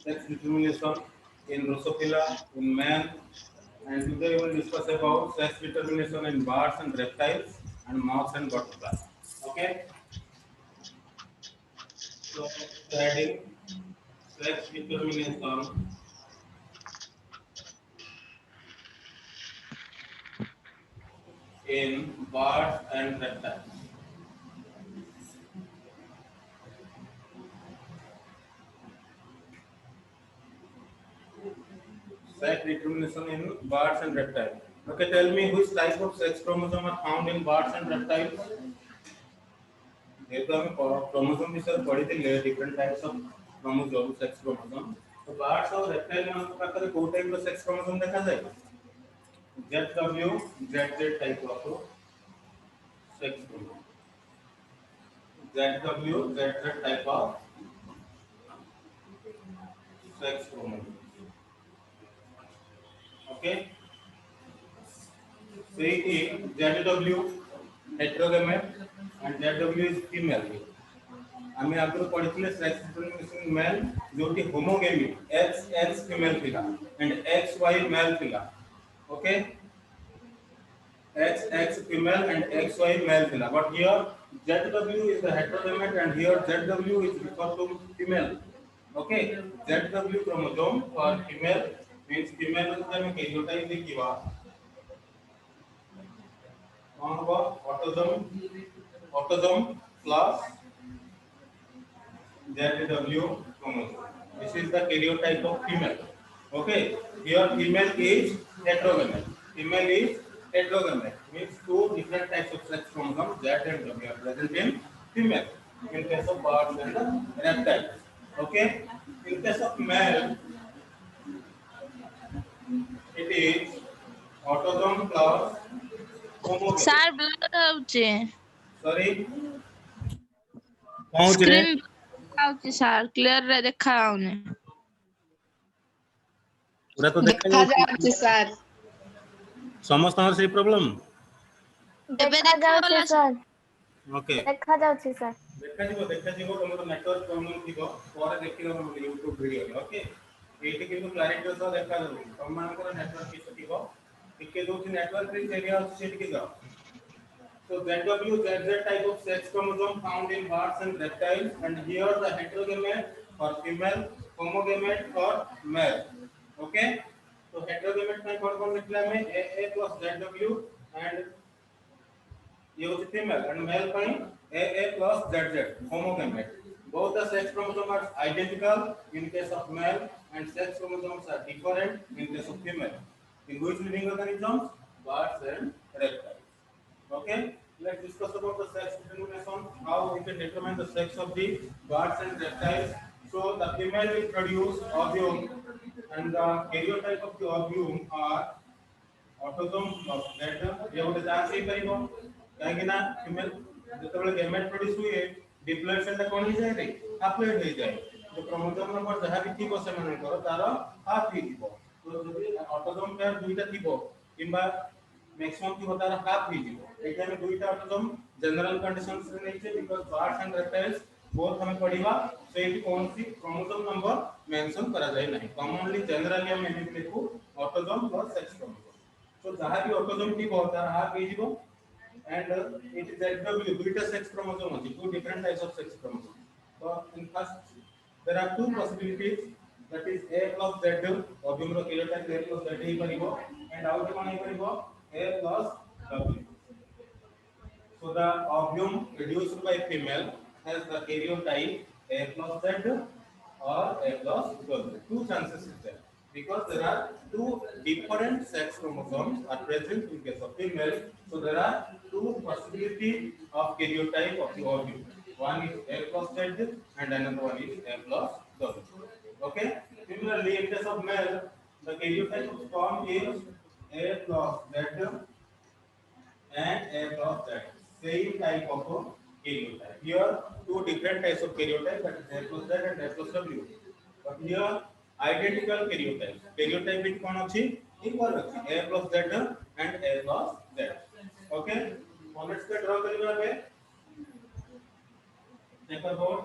sex determination in Drosophila, in man, and today we will discuss about sex determination in birds and reptiles and moths and butterflies. Okay, so studying sex determination in birds and reptiles. Sex determination in birds and reptiles. Okay, tell me which type of sex chromosome are found in birds and reptiles? जेहेतु आम chromosome विषय पढ़ी different types of chromosome sex chromosome तो birds और reptile मान पाखरे को type रो sex chromosome देखा जाए ZW ZZ type of sex chromosome ZW ZZ type of sex chromosome okay say ZW heterogamete and ZW is female आमे आगु पढ़िथिले सेक्स डिटरमिनेशन मेल जोटी होमोगेमी XX फीमेल थिला एंड XY मेल थिला okay XX female and XY male थिला but here ZW is the heterogamete and here ZW is referred to female okay ZW chromosome for female means female में karyotype देखिबा कौन होगा autosome plus ZW chromosome. This is the karyotype of female. Okay. Here female is heterogamete. Female is heterogamete. Means two different types of sex chromosomes Z and W are present in female. In case of birds and reptiles. Okay. In case of male, it is autosome plus homogamy. Sir, blood आउचे. Sorry. पहुंच रहे. Screen आउचे sir, clear रे देखा आउने. पूरा तो देखा जाउचे sir समस्त हमर से प्रॉब्लम देखा जाउचे सर ओके देखा जाउचे सर देखा जीवो तमरो नेटवर्क प्रॉब्लम थिबो पर देखिलो हम YouTube वीडियो ओके एटी किंतु क्लैरिटी सह देखा जाउ तम मानकर नेटवर्क किछ थिबो टिके दोथि नेटवर्क रिच एरिया से टिके जाओ so ZW ZZ type of sex chromosome found in birds and reptiles and here the heterogamete for female homogamete for male okay so heterogamete में कौन-कौन निकला में AA plus ZW and ये होती female and male में AA plus ZZ homogamete both the sex chromosomes are identical in case of male and sex chromosomes are different in case of female in which living organisms birds and reptiles okay let's discuss about the sex determination how we can determine the sex of the birds and reptiles so the female will produce ovum and the karyotype of the ovum are autosome plus Z ये होते जान से करिबो काहे कि ना female जेतबेले gamete produce हुए diploid cell कोन ही जाय रे हाफलेट हो जाय जो क्रोमोसोम नंबर जहां भी थिबो से माने करो तारो हाफ ही थिबो तो जदी ऑटोसोम पेयर दुईटा थिबो किबा मैक्सिमम की होता है हाफ ही जीरो एटा में दुईटा ऑटोसोम जनरल कंडीशंस रे नहीं छे because birds and reptiles both हमें पढ़िबा से एटी कौन सी क्रोमोसोम नंबर मेंशन करा जाय नहीं कॉमनली जनरली हम एटी लिखू ऑटोसोम प्लस सेक्स क्रोमोसोम तो जहां भी ऑटोसोम की होता है हाफ ही zero and it is ZW दुईटा सेक्स क्रोमोसोम अछि two different types of sex chromosome तो in first there are two possibilities that is A plus Z ovum रो karyotype A plus Z ही परिबो एंड आउट कोन ही परिबो A plus W. So the ovum produced by female has the karyotype A plus Z or A plus W. Two chances is there because there are two different sex chromosomes are present in case of female. So there are two possibilities of karyotype of the ovum. One is A plus Z and another one is A plus W. Okay. Similarly, in case of male, the karyotype of sperm is A plus Z and A plus Z. Same type of karyotype. Here, two different types of karyotype, that is A plus Z and A plus W. But here, identical karyotypes. Karyotype with कौन अच्छी? Equal अच्छी. A plus Z and A plus Z. Okay. Now let's get draw करेंगे पे. Paper board.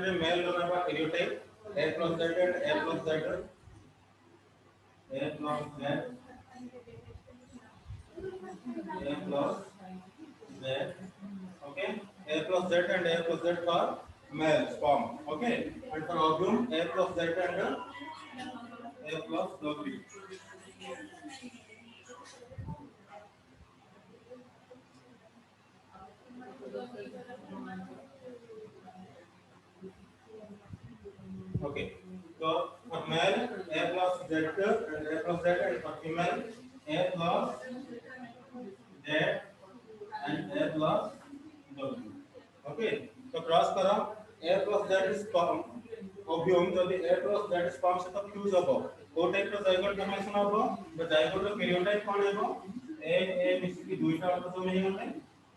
रे mail रो ना karyotype A plus Z and A plus Z A plus Z A plus Z okay A plus Z and A plus Z for male sperm okay and for ovum A plus Z and A plus W okay so for male A plus Z and A plus Z and for female A plus Z and A plus W okay तो cross करो A plus Z is sperm ovum जदि A plus Z sperm से तो fuse हबो को type रो zygote formation हबो तो zygote रो karyotype कोन हेबो A मिसी की दुईटा ऑटोसोम हे गले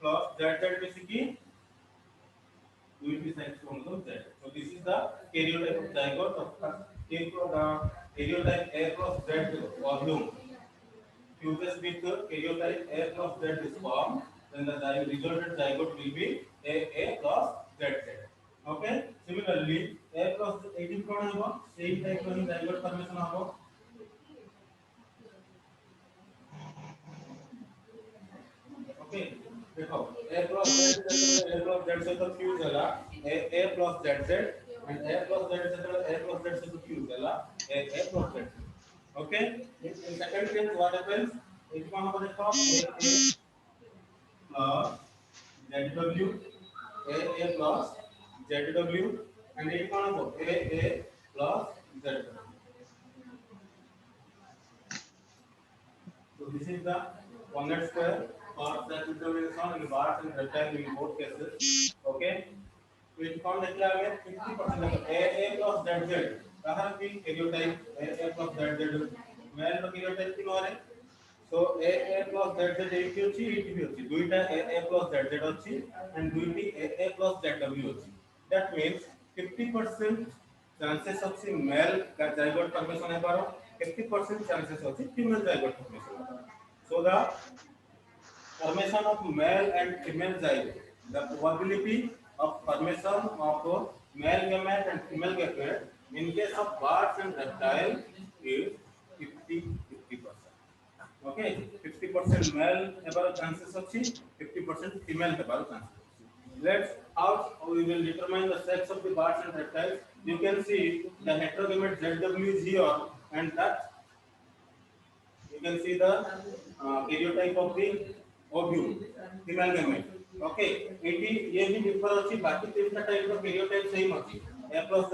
प्लस Z मिसी की duity sex chromosome Z. So this is the karyotype of zygote of the karyotype A plus Z ovum fuses with the karyotype A plus Z sperm. Then the resultant zygote will be A plus ZZ. Okay. Similarly, A plus 18 कौन है वो? Same type of zygote formation है वो. Okay. देखो A plus Z से तो fuse होला A plus ZZ and A plus Z से तो A plus Z से तो फ्यूज होला A plus Z. Okay. In second case what happens? It कौन होगा देखो A plus ZW A plus ZW and it कौन होगा A plus ZW. So this is the Punnett square for the determination in birds and reptiles in both cases. Okay. So it found that 50% A plus ZZ. कहाँ की karyotype A plus ZZ male row karyotype किन वाले? So A plus ZZ एक ही होची एक भी होची. दुईटा A plus ZZ होची and दुईटी A plus ZW होची. That means 50% chances of the male का zygote formation है बारो 50% chances of the female zygote formation. So the formation of male and female zygote, the probability of formation of male gamete and female gamete in case of birds and reptiles is 50-50%. Okay, 50% male hebar chances ଅଛି 50% female hebar chances. Let's how we will determine the sex of the birds and reptiles. You can see the heterogamete ZW is here and that you can see the karyotype of the ovum female gamete okay eighty ये भी differ अछि बाकी तीनटा type रो karyotype same अछि A plus Z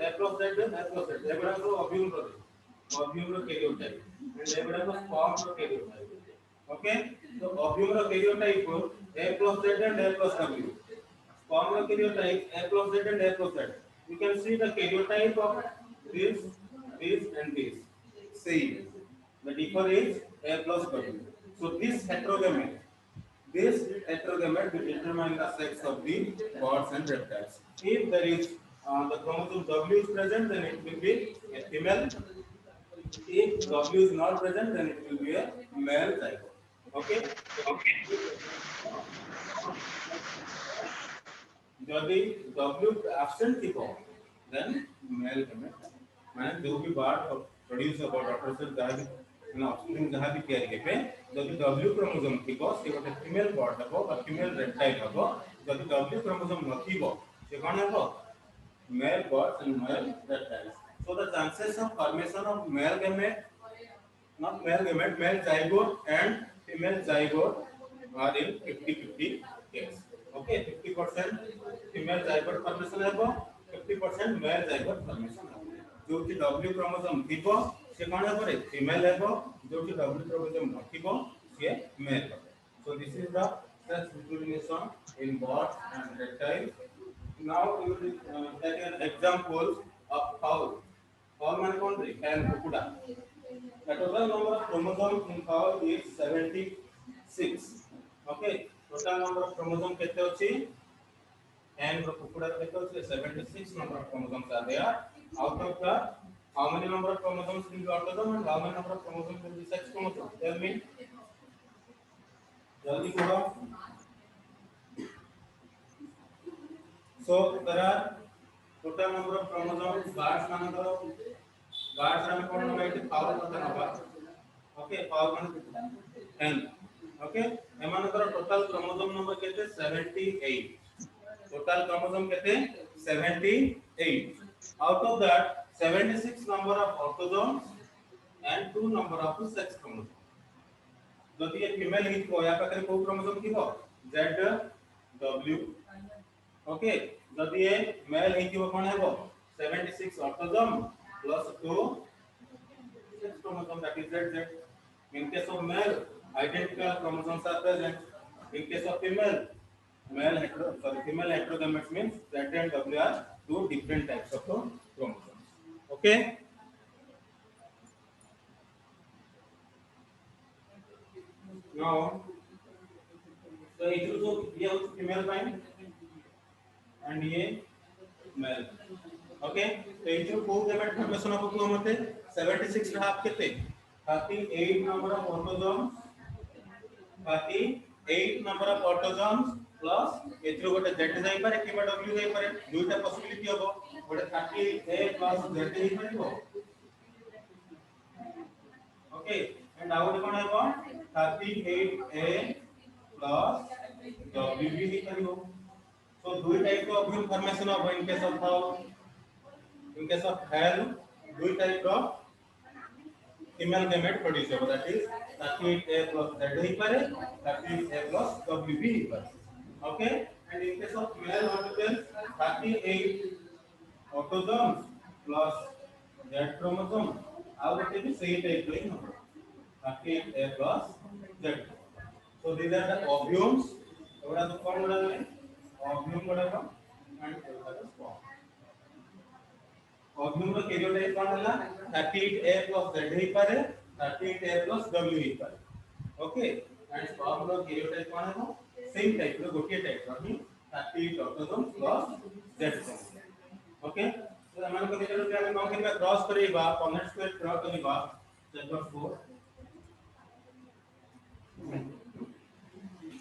A plus Z A plus Z एबडा रो ovum रो karyotype and एबडा रो sperm रो karyotype okay so ovum रो karyotype A plus Z and A plus W sperm रो karyotype A plus Z and A plus Z you can see the karyotype of this and this same. The differ is A plus W. So this heterogamete will determine the sex of the birds and reptiles. If there is the chromosome W is present, then it will be a female. If W is not present, then it will be a male zygote. Okay. यदि W absent थीको, then male gamete. माने जो भी bird produce about daughter cell जहाँ भी ना offspring जहाँ भी तैयारी के पे जदि W क्रोमोसोम थीको से गोटे फीमेल बर्ड हबो बा फीमेल रेप्टाइल हबो जदि W क्रोमोसोम नथिबो से कोन हबो male birds and male reptiles. So the chances of formation of male gamete not male gamete male zygote and female zygote are in 50-50 case. Okay 50% female zygote formation हबो 50% male zygote formation हबो जो कि W chromosome Thibaut से कोन हबो रे female हबो जो कि W क्रोमोसोम नथिबो से मेल हबो. So this is the sex discrimination in birds and reptiles. Now we will take an example of fowl. Fowl मान कौन रे hen कुकुड़ा. The total number of chromosomes in fowl is 76. Okay, total number of chromosomes केते अछि hen रो कुकुड़ा केते अछि 76 number of chromosomes are there. Out of that, how many number of chromosomes will be autosome and how many number of chromosomes will be sex chromosomes? Tell me. जल्दी करो. So there are total number of chromosomes guards मानकर guards हम कौन number है power पता number okay power मान 10 okay एमानकर total chromosome number केते 78 total chromosome केते 78 out of that 76 number of autosomes and 2 number of sex chromosomes जदि ये फीमेल हितबो या पाखरे को क्रोमोसोम थिबो Z W ओके जदि ये मेल हितबो कोन हेबो 76 autosome plus 2 sex chromosome that is Z. In case of male identical chromosomes are present in case of female female heterogametes means Z and W are two different types of chromosomes okay now so it is ये होता female pine and ये mail okay तो ये जो code gamete formation of को मते 76 रा half केते 38 number of autosomes 38 number of autosomes plus एथरो गोटे जेड जाई पारे किबा डब्ल्यू जाई पारे दुईटा पॉसिबिलिटी हबो गोटे 38 प्लस जेड जाई पारिबो ओके एंड आउट कोन हेबो 38a plus WB ही करियो so दुई type of information of in case of how in case of hell दुई type of female gamete produce होगा that is 38a plus Z ही पारे 38a plus WB ही पारे okay and in case of male what happens 38 autosomes plus Z chromosome ଆଉ ଗୋଟେ ବି ସେଇ type ର ହିଁ ହବ 38a plus Z so these are the ovumes एवढा तो कौन बड़ा है ovum बड़ा का and एवढा तो sperm ovum रो karyotype कौन होला 38a plus Z ही पारे 38a plus W ही पारे ओके and sperm रो karyotype कौन है सेम टाइप रो गोटे टाइप रो ही 38 autosomes plus Z ओके तो हम को देखलो कि हम कौन के क्रॉस करेबा पॉनेट स्क्वायर क्रॉस करेबा Z4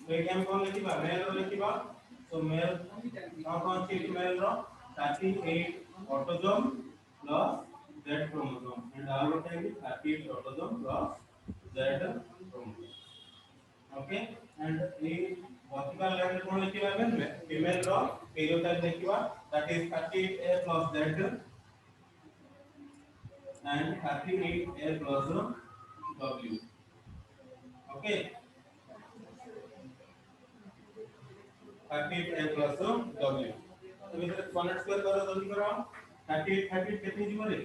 तो ये हम कौन लिखिबा मेल रो लिखिबा तो मेल कौन सी मेल रो 38 autosome plus Z chromosome and are what है 38 autosome plus Z chromosome okay and ये वर्टिकल लाइन कौन लिखिबा में फीमेल रो karyotype लिखिबा that is 38a plus Z and 38a plus W okay 38a plus W तो इधर पॉनेट स्क्वायर करो जल्दी करो 38 38 कितनी जी बोले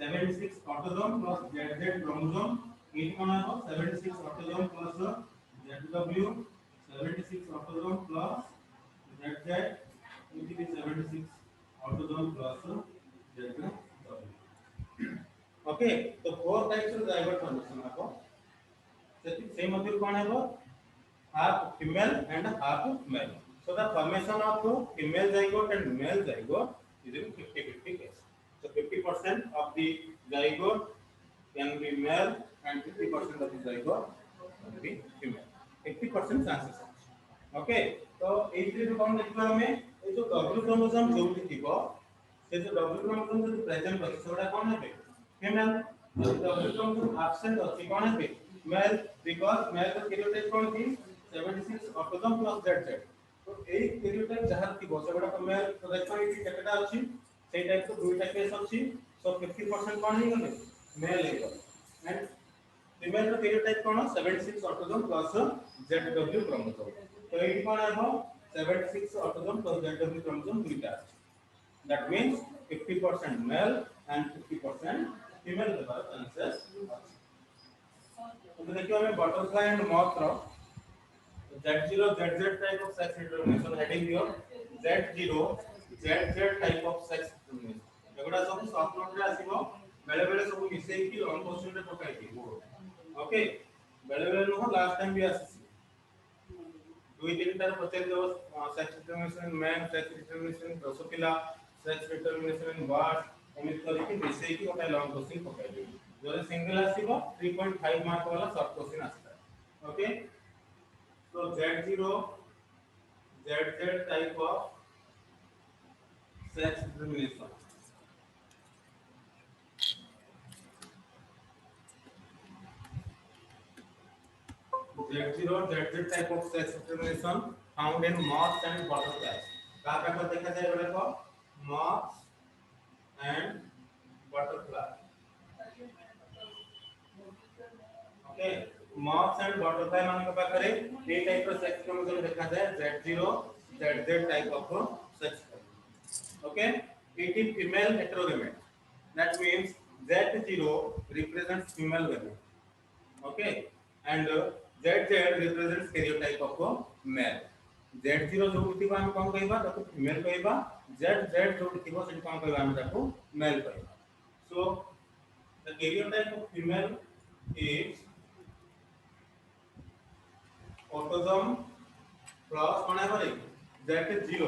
76 ऑटोसोम प्लस ZZ क्रोमोसोम ये कौन है 76 autosome plus ZW 76 autosome plus ZZ ये भी 76 ऑटोसोम प्लस ZW ओके तो four types of zygote formation आपको सेम मध्य कौन है वो half female and half male so the formation of female zygote and male zygote is in 50-50 case so 50% of the zygote can be male and 50% of the zygote can be female 50% chances है okay तो एथि कौन देखबा हमें ए जो W chromosome जोटी थिबो से जो डब्ल्यू क्रोमोसोम जो प्रेजेंट अछि सेटा कौन है फीमेल जो डब्ल्यू क्रोमोसोम एब्सेंट अछि कौन है मेल बिकॉज़ मेल का karyotype कौन थी 76 ऑटोसोम प्लस ZZ तो एई karyotype जहां थी बसे बडा को मेल तो देखो एठी केतेटा अछि सेई टाइप तो दुईटा केस अछि सो 50% कौन ही गले मेल हे गले एंड फीमेल का karyotype कौन 76 ऑटोसोम प्लस ZW क्रोमोसोम तो एठी कौन आबो 76 ऑटोसोम प्लस ZW क्रोमोसोम दुईटा अछि that means 50% male and 50% female होबार चांसेस तो देखियो हमें बटरफ्लाई एंड मॉथ रो Z0 ZZ type of sex determination heading here Z0 ZZ type of sex determination एगुडा सब शॉर्ट नोट रे आसीबो बेले बेले सब मिसेई की लॉन्ग क्वेश्चन रे पकाई दी ओके बेले बेले नो लास्ट टाइम भी आसी दुई तीन टार पचार देव sex determination in man sex determination in Drosophila sex determination in bird एमित करके मिसेई की गोटा लॉन्ग क्वेश्चन पकाई दी जो सिंगल आसीबो 3.5 मार्क वाला शॉर्ट क्वेश्चन आसीता okay so Z0 ZZ type of sex determination. Z0 ZZ type of sex determination found in moths and butterflies. कहाँ पे आपको देखा जाए बड़े को moths and butterfly. Okay, moths and butterfly मान के पाखरे ये टाइप of sex chromosome देखा जाए Z0 ZZ type of sex chromosome. Okay, it is female heterogamy. That means Z0 represents female gamete. Okay, and ZZ represents karyotype of male. Z0 जो थिबा हम कोन कहबा ताको फीमेल कहबा, ZZ जो थिबो से कोन कहबा हम ताको मेल कहबा. So the karyotype of female is autosome plus कोन है बारे Z0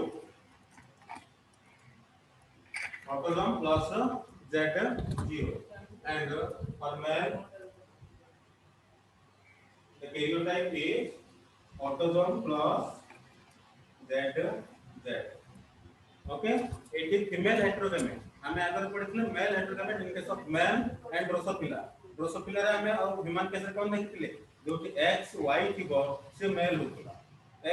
autosome plus Z0 and for male the karyotype is autosome plus ZZ. Okay, it is female heterogamy. हमें अगर पढ़ितले male heterogamy in case of man and Drosophila. Drosophila रे हमें और human case रे कौन देखिले जो कि X Y थिबो से male होतला.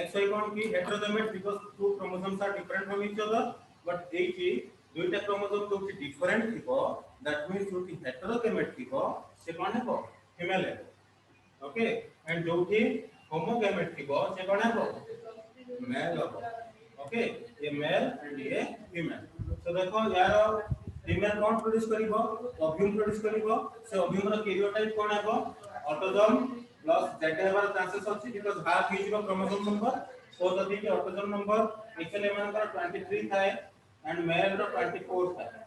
X Y कौन की heterogamy because two chromosomes are different from each other, but एक ही दुईटा chromosome जो कि different थिबो, that means जो कि heterogamy थिबो से कौन है वो female है. Okay, and जो कि homogamy थिबो से कौन है वो male है. Okay, ये male and ये female. So देखो यार female कौन प्रोड्यूस करिवो ovum प्रोड्यूस करिवो से ovum रो karyotype कौन है वो autosome plus z हेबार चांसेस अछि because half is रो chromosome number so जदी कि autosome number actually मानकर 23 थाए and male रो 24 थाए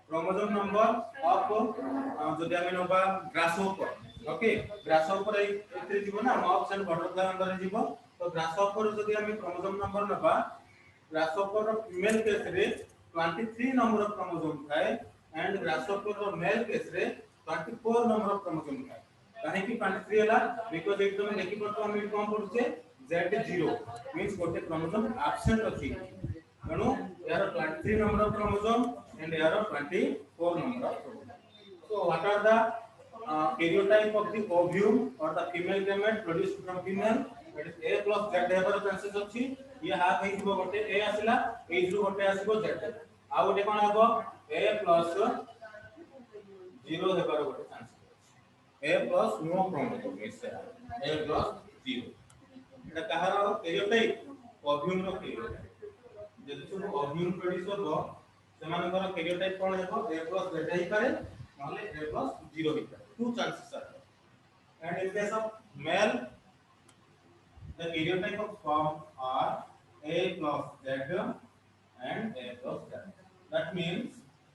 chromosome number of जदी हम नोबा grasshopper okay grasshopper एतरे जीवो ना moths and butterfly अंदर जीवो तो grasshopper जदी हम chromosome number नबा grasshopper रो female case रे 23 number of chromosome थाए and grasshopper row male case रे 24 number of chromosome थाए काहे कि 23 हला because एक तो देखि परतो हम कोन पडुचे Z0 means गोटे chromosome absent अछि कनु यार 23 number of chromosome and यार 24 number of chromosome. So what are the karyotype of the ovum or the female gamete produced from female? That is A plus Z हेबार chances अछि ये half हे जिवो गोटे A आसिला ए जरु गोटे आसीबो Z आ गोटे कोन हबो A plus 0 हेबार गोटे chances A plus no chromosome is A plus 0 Etah Kahar karyotype ovum रो karyotype जदि सब ovum प्रोड्यूस होबो सेमानकर karyotype कोन हेबो A plus Z हे पारे नले A plus 0 हे पारे two chances are there. And in case of male the karyotype of sperm are A plus Z and A plus Z. That means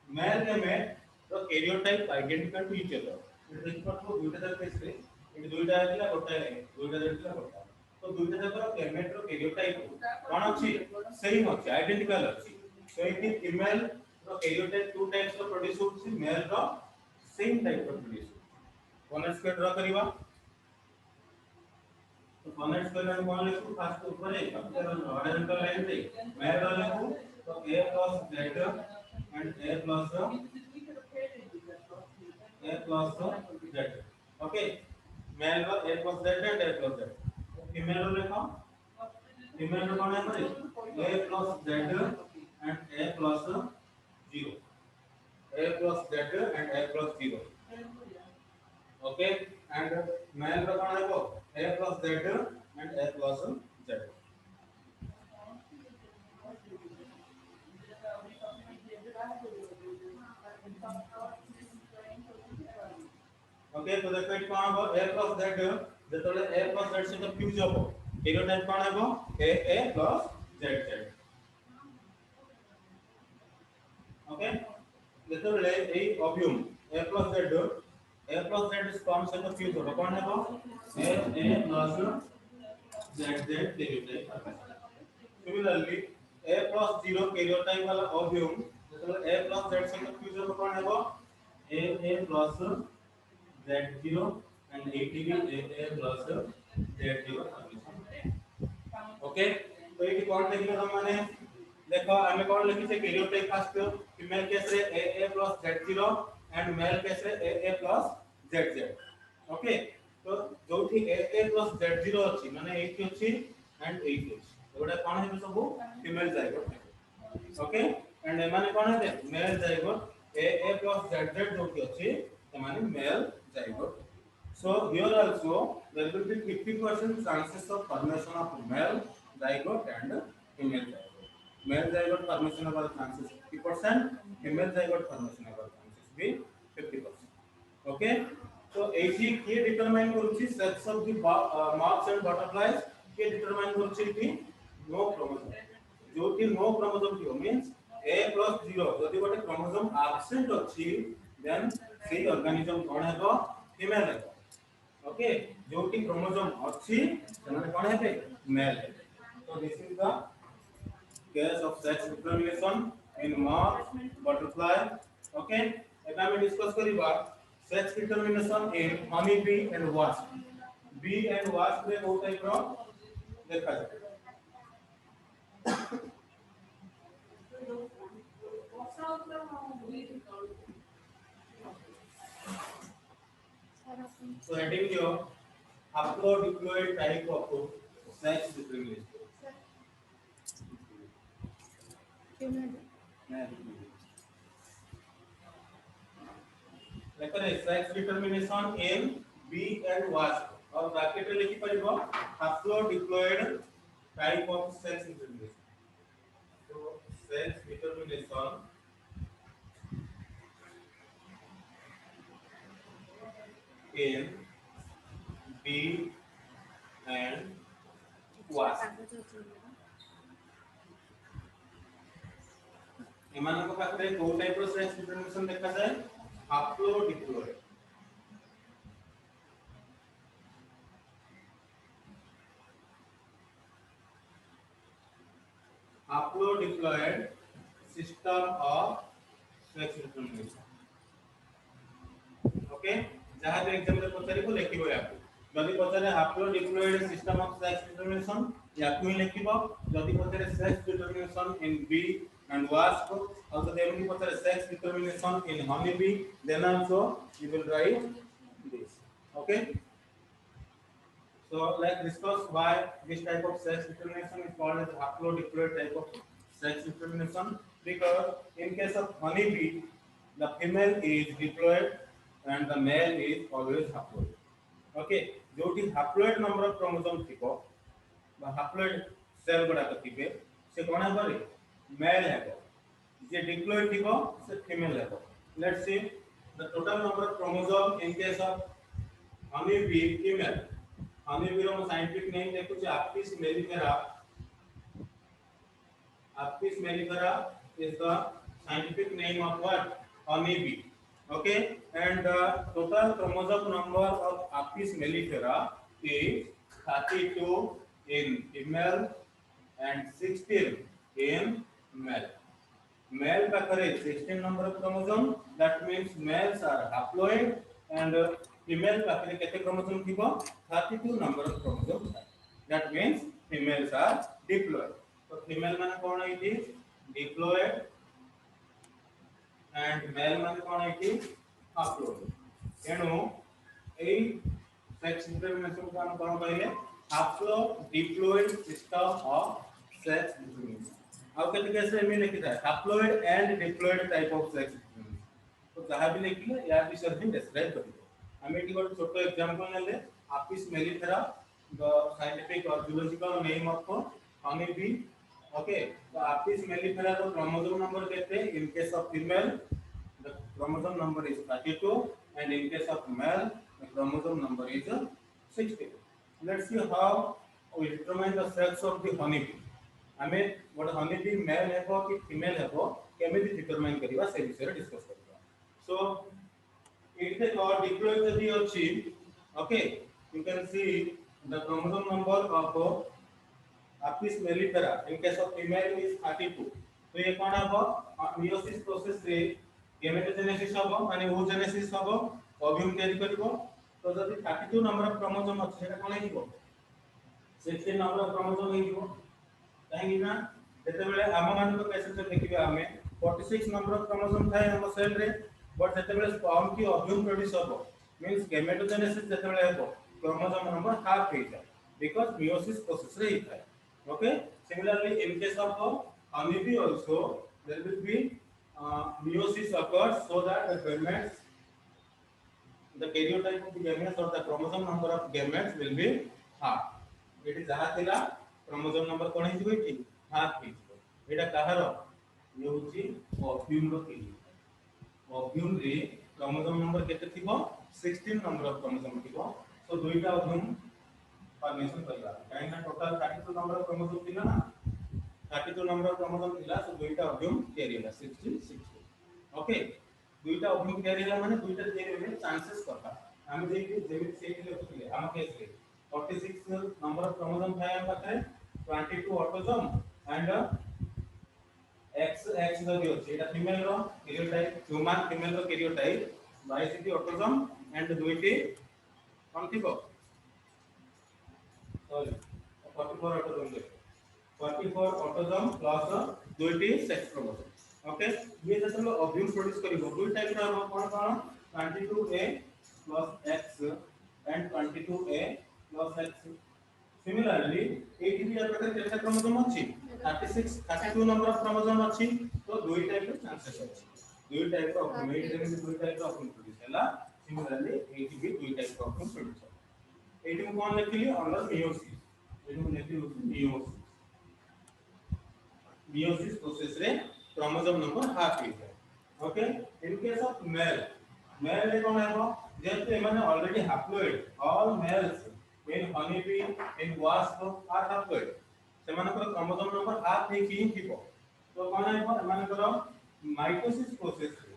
male gamete the karyotype identical to each other. It is equal to दुईटा जर case रे ये दुईटा आइला गोटा है दुईटा जर गोटा तो दुईटा जर gamete रो karyotype कोन अछि सेम अछि आइडेंटिकल अछि so इति female रो karyotype two types रो प्रोड्यूस होछि male रो सेम टाइप रो प्रोड्यूस कॉनेट स्क्वायर ड्रा करिवा तो कॉनेट स्क्वायर में कोन लिखु फास्ट ऊपर है हॉरिजॉन्टल लाइन पे male रो लिखु तो A plus Z and A plus Z. Okay, male row A plus Z and A plus Z. Female रो लिखो female रो कोन है A plus Z and A plus 0. A plus Z and A plus 0. Okay, and male रो कोन है A plus Z and A plus Z. Okay, तो देखो it कोन हो A plus Z जतले A plus Z से तो fuse हो karyotype कोन हेबो A plus Z. Okay, जतले A ovum A plus Z sperm से तो फ्यूज हो कोन हेबो A plus Z karyotype. Similarly A plus 0 karyotype वाला ovum जतले A plus Z से तो फ्यूज हो कोन हेबो A plus Z0 and ATV A plus Z0. Okay, तो ये कौन देखिलो हम माने देखो हमें कौन लिखी से कैरियोटाइप फास्ट फीमेल केस रे AA plus Z0 and male case रे AA plus ZZ ओके तो जोठी AA plus Z0 अछि माने एठी अछि एंड एठी अछि एबडा कोन हेबे सब फीमेल जाइगोट ओके एंड एमाने कोन हेबे male zygote AA plus ZZ जोठी अछि एमाने male zygote so here also there will be 50% chances of formation of male zygote and female zygote male zygote formation of chances 50% female zygote formation of chances be 50% okay so AC ke determine करूची sex of the moths and butterflies ke determine करूची कि no chromosome जो कि no chromosome थियो means A plus 0 जदि गोटे chromosome absent अछि then सेही organism कोन हेबो female हेबो ओके जो कि क्रोमोसोम अछि ସେମାନେ कोन हेबे मेल हेबे so this is the case of sex determination in moth butterfly okay ଏବେ ଆମେ डिस्कस करिबा sex determination in honey bee and wasp bee and wasp रे बहुत टाइप रो देखा जाय so heading जो haplodiploid type of sex determination लेकर sex determination in bee and wasp और ब्रैकेट में लिखि परिबो haplodiploid type of sex determination तो sex determination in bee and wasp एमानक पाखरे को टाइप रो सेक्स डिटरमिनेशन देखा जाय haplodiploid haplodiploid system of sex determination okay जहां पे एग्जाम में पचारे को लिखिबो याकू जदि पचारे haplodiploid system of sex determination याकू ही लिखिबो जदि पचारे sex determination in bee and wasp और जदि एमनी पचारे sex determination in honey bee then also you will write this okay so let's discuss why this type of sex determination is called as haplodiploid type of sex determination because in case of honey bee the female is diploid and the male is always haploid okay जोटी haploid number of chromosome थिको बा haploid cell गुडा थिबे से कोन हेबो mail हेबो जे diploid थिको से female हेबो let's see the total number of chromosome in case of honey bee female honey bee row scientific name देखु जे Apis mellifera is the scientific name of what honey bee okay and the total chromosome number of Apis mellifera is 32 in female and 16 in male male pakare 16 number of chromosome that means males are haploid and female pakare kete chromosome thibo 32 number of chromosome that means females are diploid so female man कोन है diploid and male man कोन है haploid एनु ए sex determination को हम कोन कहले haplodiploid system of sex determination आउ केते case रे में लिखि था haploid and diploid type of sex determination तो जहां भी लिखिले या विषय ही डिस्क्राइब करियो हम एटी गोट छोटो एग्जांपल लेले Apis mellifera the scientific or zoological name of honey bee okay so Apis mellifera the chromosome number kete in case of female the chromosome number is 32 and in case of male the chromosome number is 60 let's see how we determine the sex of the honey bee हमें what honey bee male हेबो कि female हेबो केमिति determine करिवा से विषय discuss करिवा so it is called diploid जदि अछि okay you can see the chromosome number of Apis mellifera in case of female is 32 तो ये कोन हबो meiosis process रे gametogenesis हबो माने oogenesis हबो ovum तयारी करबो तो जदि 32 नंबर ऑफ क्रोमोसोम अछि सेटा कोन हेबो 16 नंबर ऑफ क्रोमोसोम हेबो काहेकि ना जते बेले हम मान को केस से देखिबा हमें 46 नंबर ऑफ क्रोमोसोम थाए हम सेल रे बट जते बेले स्पर्म की ओव्यूम प्रोड्यूस हो मींस गेमेटोजेनेसिस जते बेले हो क्रोमोसोम नंबर हाफ हो जाए बिकॉज़ मियोसिस प्रोसेस रे ही थाए okay similarly in case of honeybee also there will be meiosis occurs so that the gametes the karyotype of the gametes or the chromosome number of gametes will be half it is jaha thila chromosome number कोन हिजबे ठीक half हिजबे एटा कहार ये होची ovum रो केली ovum रे chromosome number केते थिबो 16 number of chromosome थिबो सो दुईटा ovum formation करला काहे ना टोटल 32 नंबर ऑफ क्रोमोसोम थिला ना 32 नंबर ऑफ क्रोमोसोम थिला सो दुईटा ओव्यूम तयारी होला 16 16 ओके दुईटा ओव्यूम तयारी होला माने दुईटा तयारी होले चांसेस करता हम जेमिति सेठी लेखुले हम केस रे 46 नंबर ऑफ क्रोमोसोम थाए हम पाखरे 22 ऑटोसोम एंड XX जो अछि एटा फीमेल रो कैरियोटाइप ह्यूमन फीमेल रो कैरियोटाइप 22 ऑटोसोम एंड दुईटी कोन थिबो सॉरी 44 ऑटोसोम दे 44 ऑटोसोम प्लस दुईटी सेक्स क्रोमोसोम ओके ये जतलो ओव्यूम प्रोड्यूस करिवो दुई टाइप रो कोन कोन 22A plus X and 22A plus X similarly एटी भी आपका केटा क्रोमोसोम अछि 36 32 नंबर ऑफ क्रोमोसोम अछि तो दुई टाइप रो चांसेस अछि दुई टाइप रो ऑक्युमेट जेमे दुई टाइप रो ऑक्युमेट प्रोड्यूस हैला सिमिलरली एटी भी दुई टाइप रो ऑक्युमेट प्रोड्यूस एटी को कोन लिखली अंडर मियोसिस एटी को लिखली मियोसिस मियोसिस प्रोसेस रे क्रोमोसोम नंबर हाफ हो जाए okay in case of male male रे कोन हेबो जेते माने already haploid all males in honeybee in wasp are haploid सेमानकर क्रोमोसोम नंबर हाफ हे की थिबो तो कोन हेबो एमानकर माइटोसिस प्रोसेस रे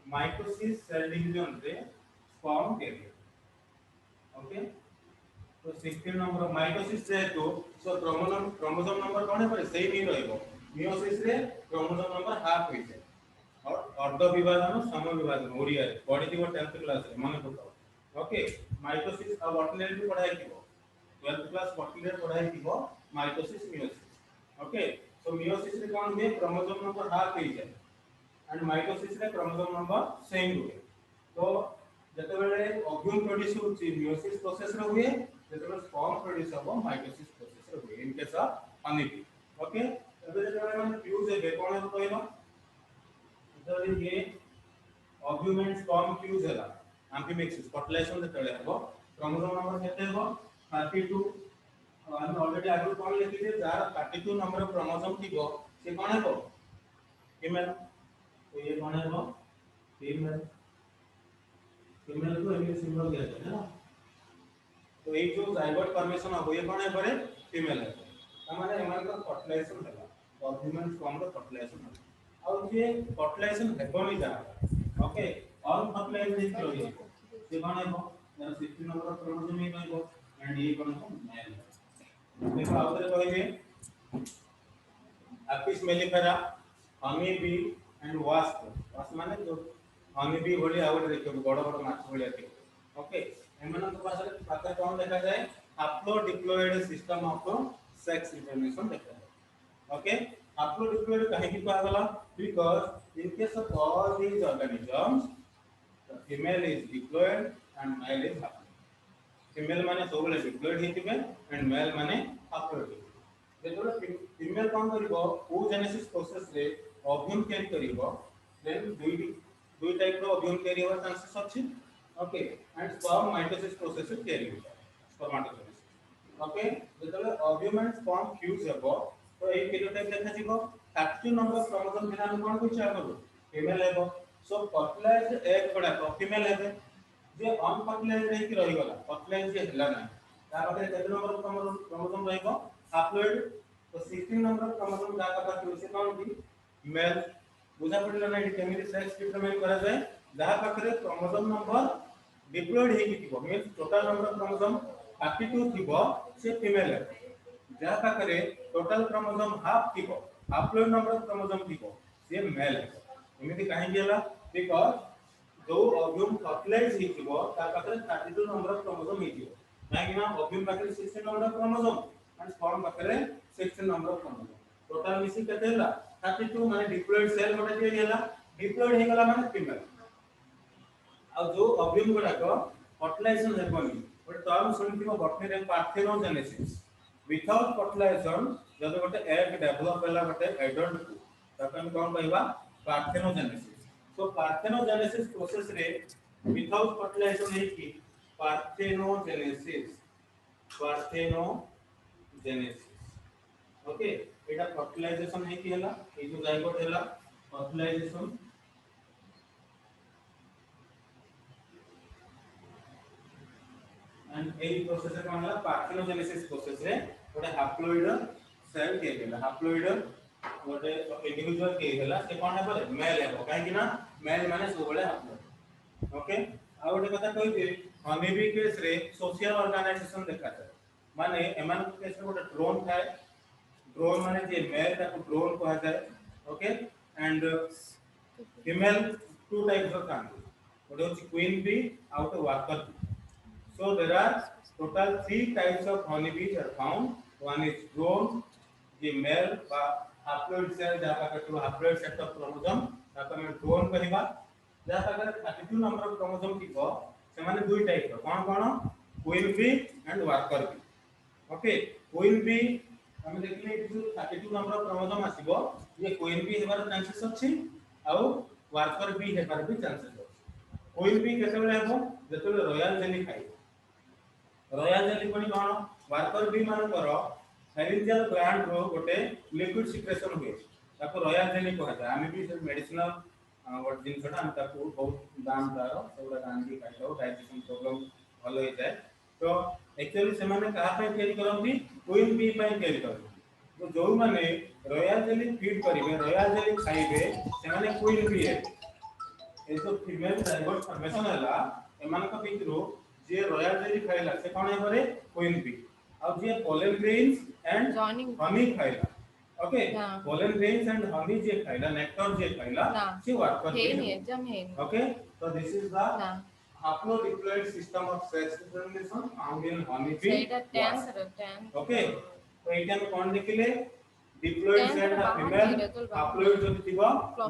माइटोसिस सेल डिवीजन रे स्पर्म कैरियर ओके तो 16 नंबर ऑफ माइटोसिस से तो सो क्रोमोसोम नंबर कोन हेबो सेम ही रहइबो मियोसिस रे क्रोमोसोम नंबर हाफ हो जाए और अर्ध विभाजन सम विभाजन ओरिया रे पढि दिबो 10th क्लास रे मन पकाओ ओके माइटोसिस अब बॉटल भी पढ़ाई थी 12th क्लास बॉटल पढ़ाई थी mitosis meiosis okay so meiosis रे कोन हुए क्रोमोसोम नंबर हाफ हो जाए एंड माइटोसिस रे क्रोमोसोम नंबर सेम हुए तो जते बेले ओव्यूम प्रोड्यूस होची मियोसिस प्रोसेस रे हुए जते बेले स्पर्म प्रोड्यूस हो माइटोसिस प्रोसेस रे हुए इन केस ऑफ हनीबी ओके एबे जते बेले मन फ्यूज हे कोन हो कहलो जते ये ओव्यूम एंड स्पर्म फ्यूज हैला एम्फीमिक्सिस फर्टिलाइजेशन दे तळे हबो क्रोमोसोम नंबर केते हबो 32 हम ऑलरेडी आगु कोन लिखि दे जार 32 नंबर ऑफ क्रोमोसोम थिबो से कोन हबो फीमेल तो ये कोन हबो फीमेल फीमेल को एमि सिंबल दिया है ना तो ये जो जाइगोट फॉर्मेशन हबो ये कोन है परे फीमेल है माने एमान का फर्टिलाइजेशन हैला और ह्यूमन फॉर्म रो फर्टिलाइजेशन और ये फर्टिलाइजेशन हेबोनी जा ओके ऑल फर्टिलाइजेशन इज रही से कोन है 16 नंबर ऑफ क्रोमोसोम में कहबो एंड ये कोन है मेल देखो आउतरे कहिबे Apis mellifera honey bee and wasp wasp माने जो हनी बी बोली आउट देखो बड़ बड़ माछ बोली आते ओके एमन के पास पात्र कोन देखा जाए haplodiploid system of sex information देखा जाए ओके हप्लो डिप्लॉयड काहे की कहा गला because in case of all these organisms the female is diploid and male is haploid female माने सबले diploid हितिबे and male माने haploid जेतोले female कोन करिवो oogenesis process रे ओव्यूम कैरी करिवो देन दुई टाइप रो ओव्यूम कैरी होवा चांसेस अछि okay and sperm mitosis process रे कैरी होता स्पर्मेटोजेनेसिस ओके जेतोले ओव्यूम एंड स्पर्म फ्यूज हेबो तो एई कैरियोटाइप देखा जिवो 32 नंबर क्रोमोसोम बिना हम कोन कुछ आगो फीमेल हेबो सो फर्टिलाइज्ड एग बडा फीमेल हेबे जे अनफर्टिलाइज्ड रही की रही गला फर्टिलाइज्ड जे हला ना ता पाखे केते नंबर क्रोमोसोम रहइबो हप्लोइड तो 16 नंबर क्रोमोसोम जा का पाखे से कोन की मेल बुझा पड़ला ना केमिकल सेक्स डिटरमाइन करा जाए जहा पाखे क्रोमोसोम नंबर डिप्लॉयड हे की थिबो मींस टोटल नंबर क्रोमोसोम 32 थिबो से फीमेल है जहा पाखे टोटल क्रोमोसोम हाफ थिबो हप्लोइड नंबर क्रोमोसोम थिबो से मेल है एमिति काहे गेला बिकॉज़ जो ओव्यूम फर्टिलाइज हिथिबो ता पाखरे 32 नंबर ऑफ क्रोमोसोम हिथिबो काहे कि ना ओव्यूम पाखरे 16 number of chromosome and sperm पाखरे 16 नंबर ऑफ क्रोमोसोम टोटल मिसी केते हला 32 माने डिप्लॉयड सेल गोटे जे हला डिप्लॉयड हे गला माने फीमेल आ जो ऑब्यूम गुडा को फर्टिलाइजेशन हेबनी गोटे टर्म सुनिथिबो बॉटनी रे पार्थेनोजेनेसिस विदाउट फर्टिलाइजेशन जब गोटे एग डेवलप हला गोटे एडल्ट को तखन कोन कहबा पार्थेनोजेनेसिस सो पार्थेनोजेनेसिस प्रोसेस रे विदाउट फर्टिलाइजेशन है कि पार्थेनोजेनेसिस ओके एटा फर्टिलाइजेशन है कि हला ए जो जाइगोट हला फर्टिलाइजेशन एंड ए प्रोसेस रे हला पार्थेनोजेनेसिस प्रोसेस रे गोटे हैप्लॉइड सेल के गेला हैप्लॉइड गोटे इंडिविजुअल के गेला से कोन है मेल है काहे कि ना मेल माने सब बळे हैप्लॉइड ओके आ गोटे कथा कहि दे हनी भी केस रे सोशल ऑर्गेनाइजेशन देखा जाय माने एमान केस रे गोटे ड्रोन थाए ड्रोन माने जे मेल ताको ड्रोन कहा जाय okay and female two types of कान गोटे होची क्वीन बी आउट worker so there are total 3 types of honey bees are found one is drone the male ba haploid cell जहाँ का तो haploid set of chromosome ताको हम drone कहबा जहाँ का 32 नंबर ऑफ क्रोमोसोम थिबो से माने दुई टाइप रो कोन कोन queen bee and worker bee okay queen bee हम देखले जो 32 नंबर ऑफ क्रोमोसोम आसीबो ये क्वीन बी हेबार चांसेस अछि आ वर्कर बी हेबार भी चांसेस अछि क्वीन बी केते बेले हेबो जेते रॉयल जेली खाइ रॉयल जेली कोनी कोन वर्कर बी मान करो फेरिंजियल ग्लैंड रो गोटे लिक्विड सिक्रेशन हुए ताको रॉयल जेली कहता है आमे भी से मेडिसिनल व्हाट दिन छोटा हम ताको बहुत दाम दारो सेउडा दाम भी खाइलो डाइजेशन प्रॉब्लम भलो हो जाए तो एक्चुअली से माने कहा पे केरी करंती क्वीन बी पे केरी करंती तो जो माने रॉयल जेली फीड करिवे रॉयल जेली खाइबे से माने क्वीन बी है ए तो फीमेल डाइवर्स फॉर्मेशन हला एमान का पितरो जे रॉयल जेली खाइला से कोन है करे क्वीन बी अब जे पोलन ग्रेन्स एंड हनी खाइला okay pollen grains and honey जे खाइला नेक्टर जे खाइला से वर्कर है नहीं एकदम है okay so this is the haplodiploid system of sex determination found in honey bee ସେଇଟା ଟैंक okay तो एटा में कोन देखिले डिप्लॉयड सेल दा फीमेल हैप्लॉइड जो थिबो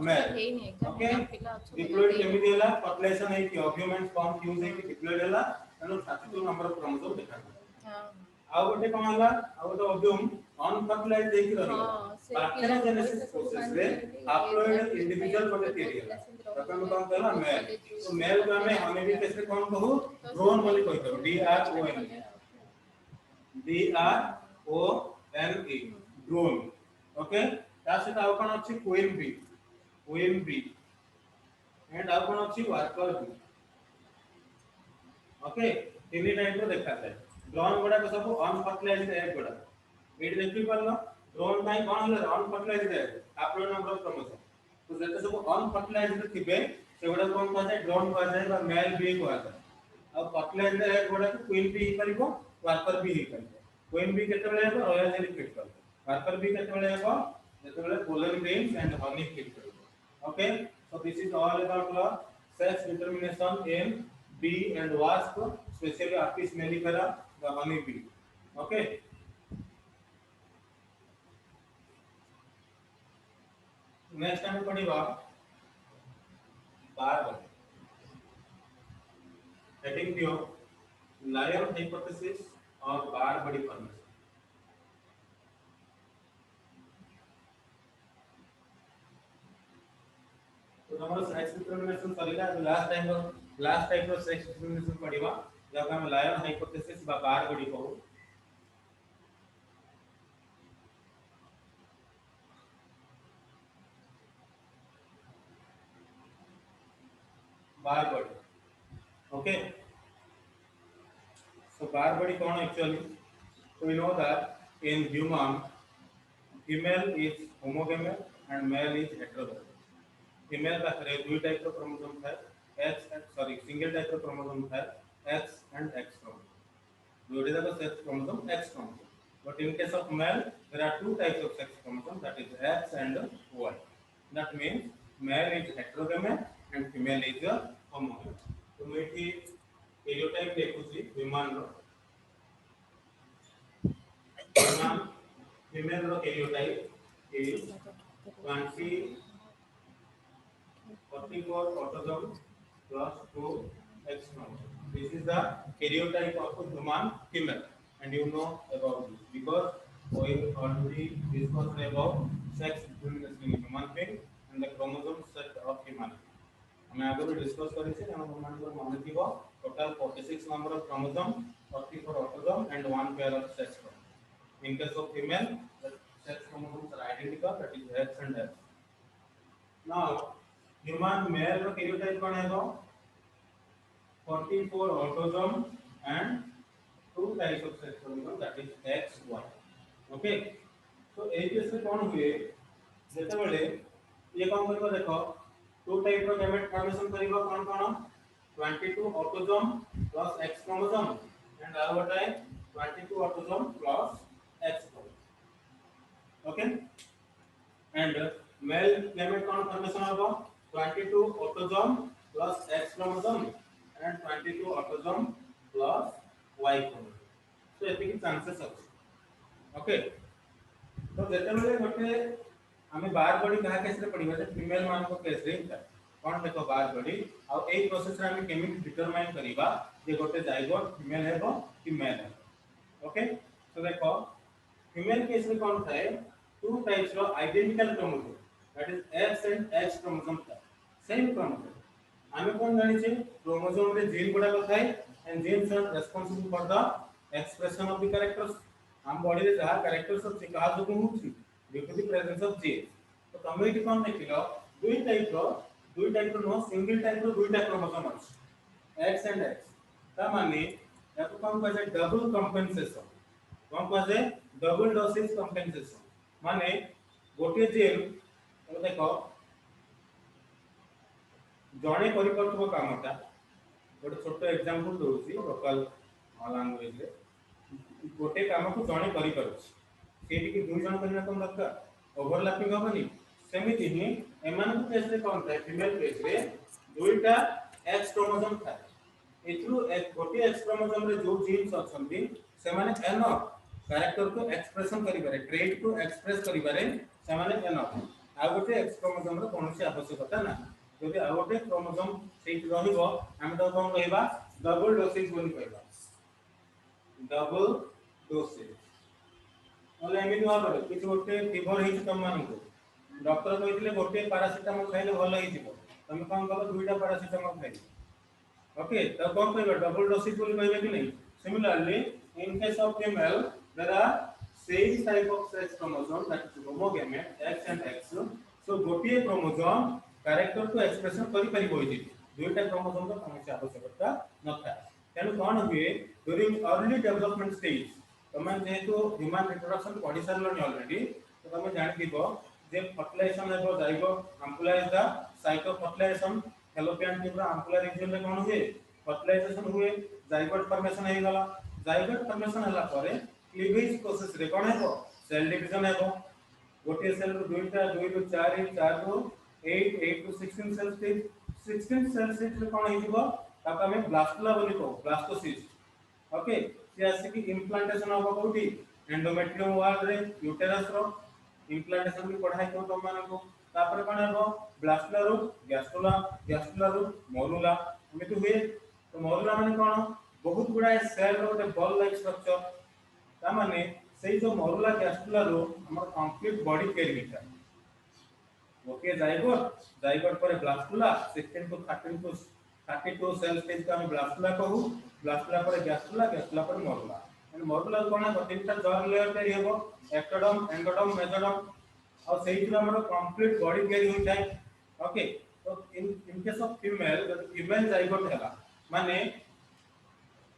मेल ओके डिप्लॉयड केमिति हला फर्टिलाइजेशन है कि ऑब्यूमेंट फॉर्म यूज है कि डिप्लॉयड हला एनो 32 नंबर ऑफ क्रोमोसोम देखा हां आ गोटे कोन हला आ गोटे ऑब्यूम अनफर्टिलाइज्ड देख रही पार्थेनोजेनेसिस प्रोसेस रे हैप्लॉइड इंडिविजुअल गोटे थियरी हला तकन कोन कहला मेल तो मेल को हमें हनी भी कैसे कोन कहू ड्रोन बोली कहतो D R O N E drone okay ता से आउ कोन अछि क्वीन बी एंड आउ कोन अछि वर्कर बी ओके तीन टाइप रो देखा जाय ड्रोन गोडा को सब अनफर्टिलाइज्ड एग गोडा एड देखि परलो ड्रोन बाय कोन हले अनफर्टिलाइज्ड एग अपलो नंबर ऑफ क्रोमोसोम तो जेते सब अनफर्टिलाइज्ड थिबे से गोडा कोन कह जाय ड्रोन कह जाय बा मेल बी कह जाय अब फर्टिलाइज्ड एग गोडा को क्वीन बी ही परिबो वर्कर बी ही परिबो क्वीन बी केते बेले हेबो रॉयल जेली फिट करबो वर्कर बी केते बेले हेबो जेते बेले pollen grains and Honey fit करबो okay so this is all about the sex determination in bee and wasp especially apis mellifera the honey bee okay next time पढ़िबा बार heading दियो लायर हाइपोथेसिस और बार बड़ी फॉर्मेशन तो हमारा sex determination सरीला last time रो sex determination पढ़िबा जब हम लायर हाइपोथेसिस बा बार बड़ी कहू बार बड़ी ओके so बार बड़ी कौन actually so we know that in human female is homogamous and male is heterogamous female का रे दुई टाइप का क्रोमोसोम था सिंगल टाइप का क्रोमोसोम था X and X क्रोमोसोम जोड़े का sex chromosome X chromosome but in case of male there are two types of sex chromosome that is X and Y that means male is heterogamous and female is homogamous तो मैं की karyotype देखुची विमान रो विमान female रो karyotype is 20 44 autosomes plus 2 X chromosome. This is the karyotype of a human female, and you know about this because we already discussed about sex differentiation in human being and the chromosome set of humanity. हमें आगे भी discuss करें थे हम मान को मान थी वो total 46 number of chromosome 44 autosome and one pair of sex chromosome in case of female the sex chromosomes are identical, that is X and X. Now human male row karyotype कौन है वो 44 autosome and two types of sex chromosome, that is X Y. Okay, so ए case में कौन हुए जैसे बड़े ये कौन करके देखो टू टाइप रो गैमेट फॉर्मेशन करिबो कौन कौन 22 autosome plus X chromosome and are what है 22 autosome plus X chromosome. Okay and male gamete कौन फॉर्मेशन होगा 22 autosome plus X chromosome and 22 autosome plus Y chromosome. So एतिकी चांसेस अछि. Okay तो जेते बेले गोटे हमें बार बॉडी कहा केस रे पडिबा जे फीमेल मान को केस रे कोन देखो बार बॉडी आ एई प्रोसेस रे हमें केमिति डिटरमाइन करिबा जे गोटे जाइगोट फीमेल हेबो कि मेल हेबो. ओके तो देखो फीमेल केस रे कोन थाए टू टाइप्स रो identical chromosome, that is X and X chromosome था सेम क्रोमोसोम. हमें कौन जानी चाहिए क्रोमोसोम रे जीन गुडा को थाए and genes are responsible for the expression of the characters. हम बॉडी रे जहा कैरेक्टर्स सब सिखा जो को होछि due to the presence of gene. तो तमे एटी कोन देखिलो दुई टाइप रो नो सिंगल टाइप रो दुईटा क्रोमोसोम अछि X एंड X. ता माने या तो कोन कहे डबल कंपेंसेशन कोन कहे डबल डोसेज कंपेंसेशन माने गोटे जीन तो देखो जणे करि परथबो कामटा गोटे छोट एग्जांपल दोछि लोकल लैंग्वेज रे गोटे काम को जणे करि परछि सेठी कि दुई जण करना कोन दरकार ओवरलैपिंग होबनी. सेमिति ही एमान को केस रे कोन थाए फीमेल केस रे दुईटा X क्रोमोसोम थाए एथु एक गोटे X क्रोमोसोम रे जो जीन्स अछंती से माने एनफ कैरेक्टर को एक्सप्रेशन करि पारे ट्रेट को एक्सप्रेस करि पारे से माने एनफ. आ गोटे X क्रोमोसोम रे कोनोसी आवश्यकता ना যদি আর গোটে ক্রোমোসোম সেইটি রহিব আমি তো কোন কইবা ডবল ডোসেজ বলি কইবা ডবল ডোসেজ. মানে এমিতি ভাবে কিছু গোটে ফিভর ହେଇଛି ତମ ମାନଙ୍କୁ ଡକ୍ଟର କହିଥିଲେ ଗୋटे ପାରାସିଟାମଲ ଖାଇଲେ ଭଲ ହେଇଯିବ ତମେ କଣ କଲ ଦୁଇଟା ପାରାସିଟାମଲ ଖାଇଲ. ओके तो कौन कहिबा डबल डोसेज बोली कहबे कि नहीं. Similarly in case of female there are same type of sex chromosome that is homogamete X and X. So गोटे क्रोमोसोम कैरेक्टर को एक्सप्रेशन करि परिबो इति दुईटा क्रोमोसोम का कौन आवश्यकता न था. तेनु कोन हुए ड्यूरिंग अर्ली डेवलपमेंट स्टेज तमे जेहेतु ह्यूमन रिप्रोडक्शन पढि सारलनी ऑलरेडी तो तमे जानि दिबो जे फर्टिलाइजेशन हेबो zygote ampulla is the site of fertilisation. Fallopian tube रा एम्पुला रीजन रे कोन हुए फर्टिलाइजेशन हुए जाइगोट फॉर्मेशन हे गला. जाइगोट फॉर्मेशन हला परे क्लीवेज प्रोसेस रे कोन हेबो सेल डिवीजन हेबो. गोटे सेल रो दुईटा 2 रो 4 4 रो 8 to 16 cell stage 16 cell stage रे कोन हिजबो ताका हम ब्लास्टुला बोली को ब्लास्टोसिस्ट. ओके से आसी कि इम्प्लांटेशन होबो कोठी एंडोमेट्रियम वॉल रे यूटेरस रो इम्प्लांटेशन भी पढ़ाई को तुम मान को तापर कोन हेबो ब्लास्टुला रो गैस्ट्रुला रो मोरुला एमे तो हुए. तो मोरुला माने कोन बहुत गुडा सेल रो एक बॉल लाइक स्ट्रक्चर ता माने सेई जो मोरुला गैस्ट्रुला रो हमर complete body carrier. Okay zygote पर ब्लास्टुला 16 to 32 सेल स्टेज का हम ब्लास्टुला कहू. ब्लास्टुला पर गैस्ट्रुला पर मोरुला एंड मोरुला कोन है तीनटा जर लेयर तैयारी हेबो एक्टोडर्म एंडोडर्म मेसोडर्म और सेही जो हमर कंप्लीट बॉडी तैयारी होई जाय. ओके तो इन केस ऑफ फीमेल जाइगोट हैला माने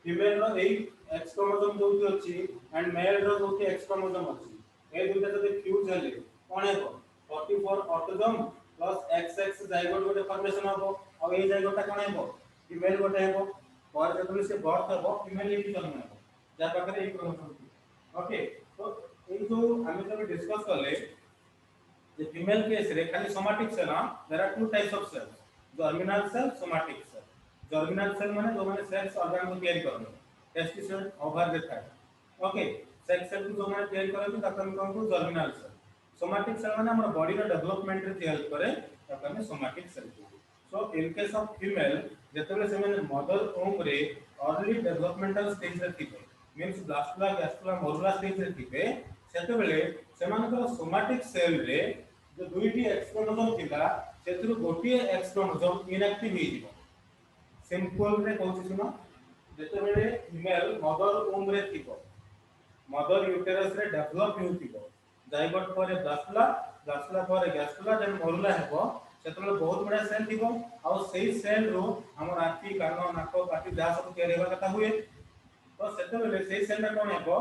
फीमेल रो एई X क्रोमोसोम जो अछि एंड मेल रो जो X क्रोमोसोम अछि ए दुटा जदि फ्यूज हेले कोन हेबो 44 ऑटोसोम प्लस XX जाइगोट गोटे फॉर्मेशन होबो और ए जाइगोटा कोन हेबो फीमेल गोटे हेबो और जदि से बर्थ हेबो फीमेल लिखि जन्म हेबो जा पाखरे ए क्रोमोसोम. ओके तो ए जो हम जब डिस्कस करले जे फीमेल केस रे खाली सोमैटिक सेल ना there are two types of cell germinal cell somatic cell. Germinal cell माने जो माने सेल्स ऑर्गन को तैयारी करनो टेस्टिस ओवर दे थाए. ओके सेक्स सेल को जो माने तैयारी करनो ताकन को जर्मिनल सेल. सोमैटिक सेल माने हमर बॉडी रो डेवलपमेंट रे हेल्प करे ताको हम सोमैटिक सेल कहू। So in case of female जेतेबेले से माने मदर ओम रे अर्ली डेवलपमेंटल स्टेज रे थिबे means blastula gastrula morula stage रे थिबे सेतेबेले सेमानकर सोमैटिक सेल रे जो दुईटी एक्स क्रोमोसोम थिला सेथुरु गोटिए एक्स क्रोमोसोम इनएक्टिव हे जिवो। सिंपल रे कहू सुनो जेतेबेले फीमेल मदर ओम रे थिबो मदर यूटेरस रे डेवलप हेउथिबो जाइगोट पर ब्लास्टुला ब्लास्टुला पर गैस्ट्रुला देन मोरुला हेबो सेतबेले बहुत बड़ा सेल थिबो आ सेही सेल रो हमर आखि कान नाक पाटी जा सब तयार हेबा कथा हुए तो सेतबेले सेही सेल रा कोन हेबो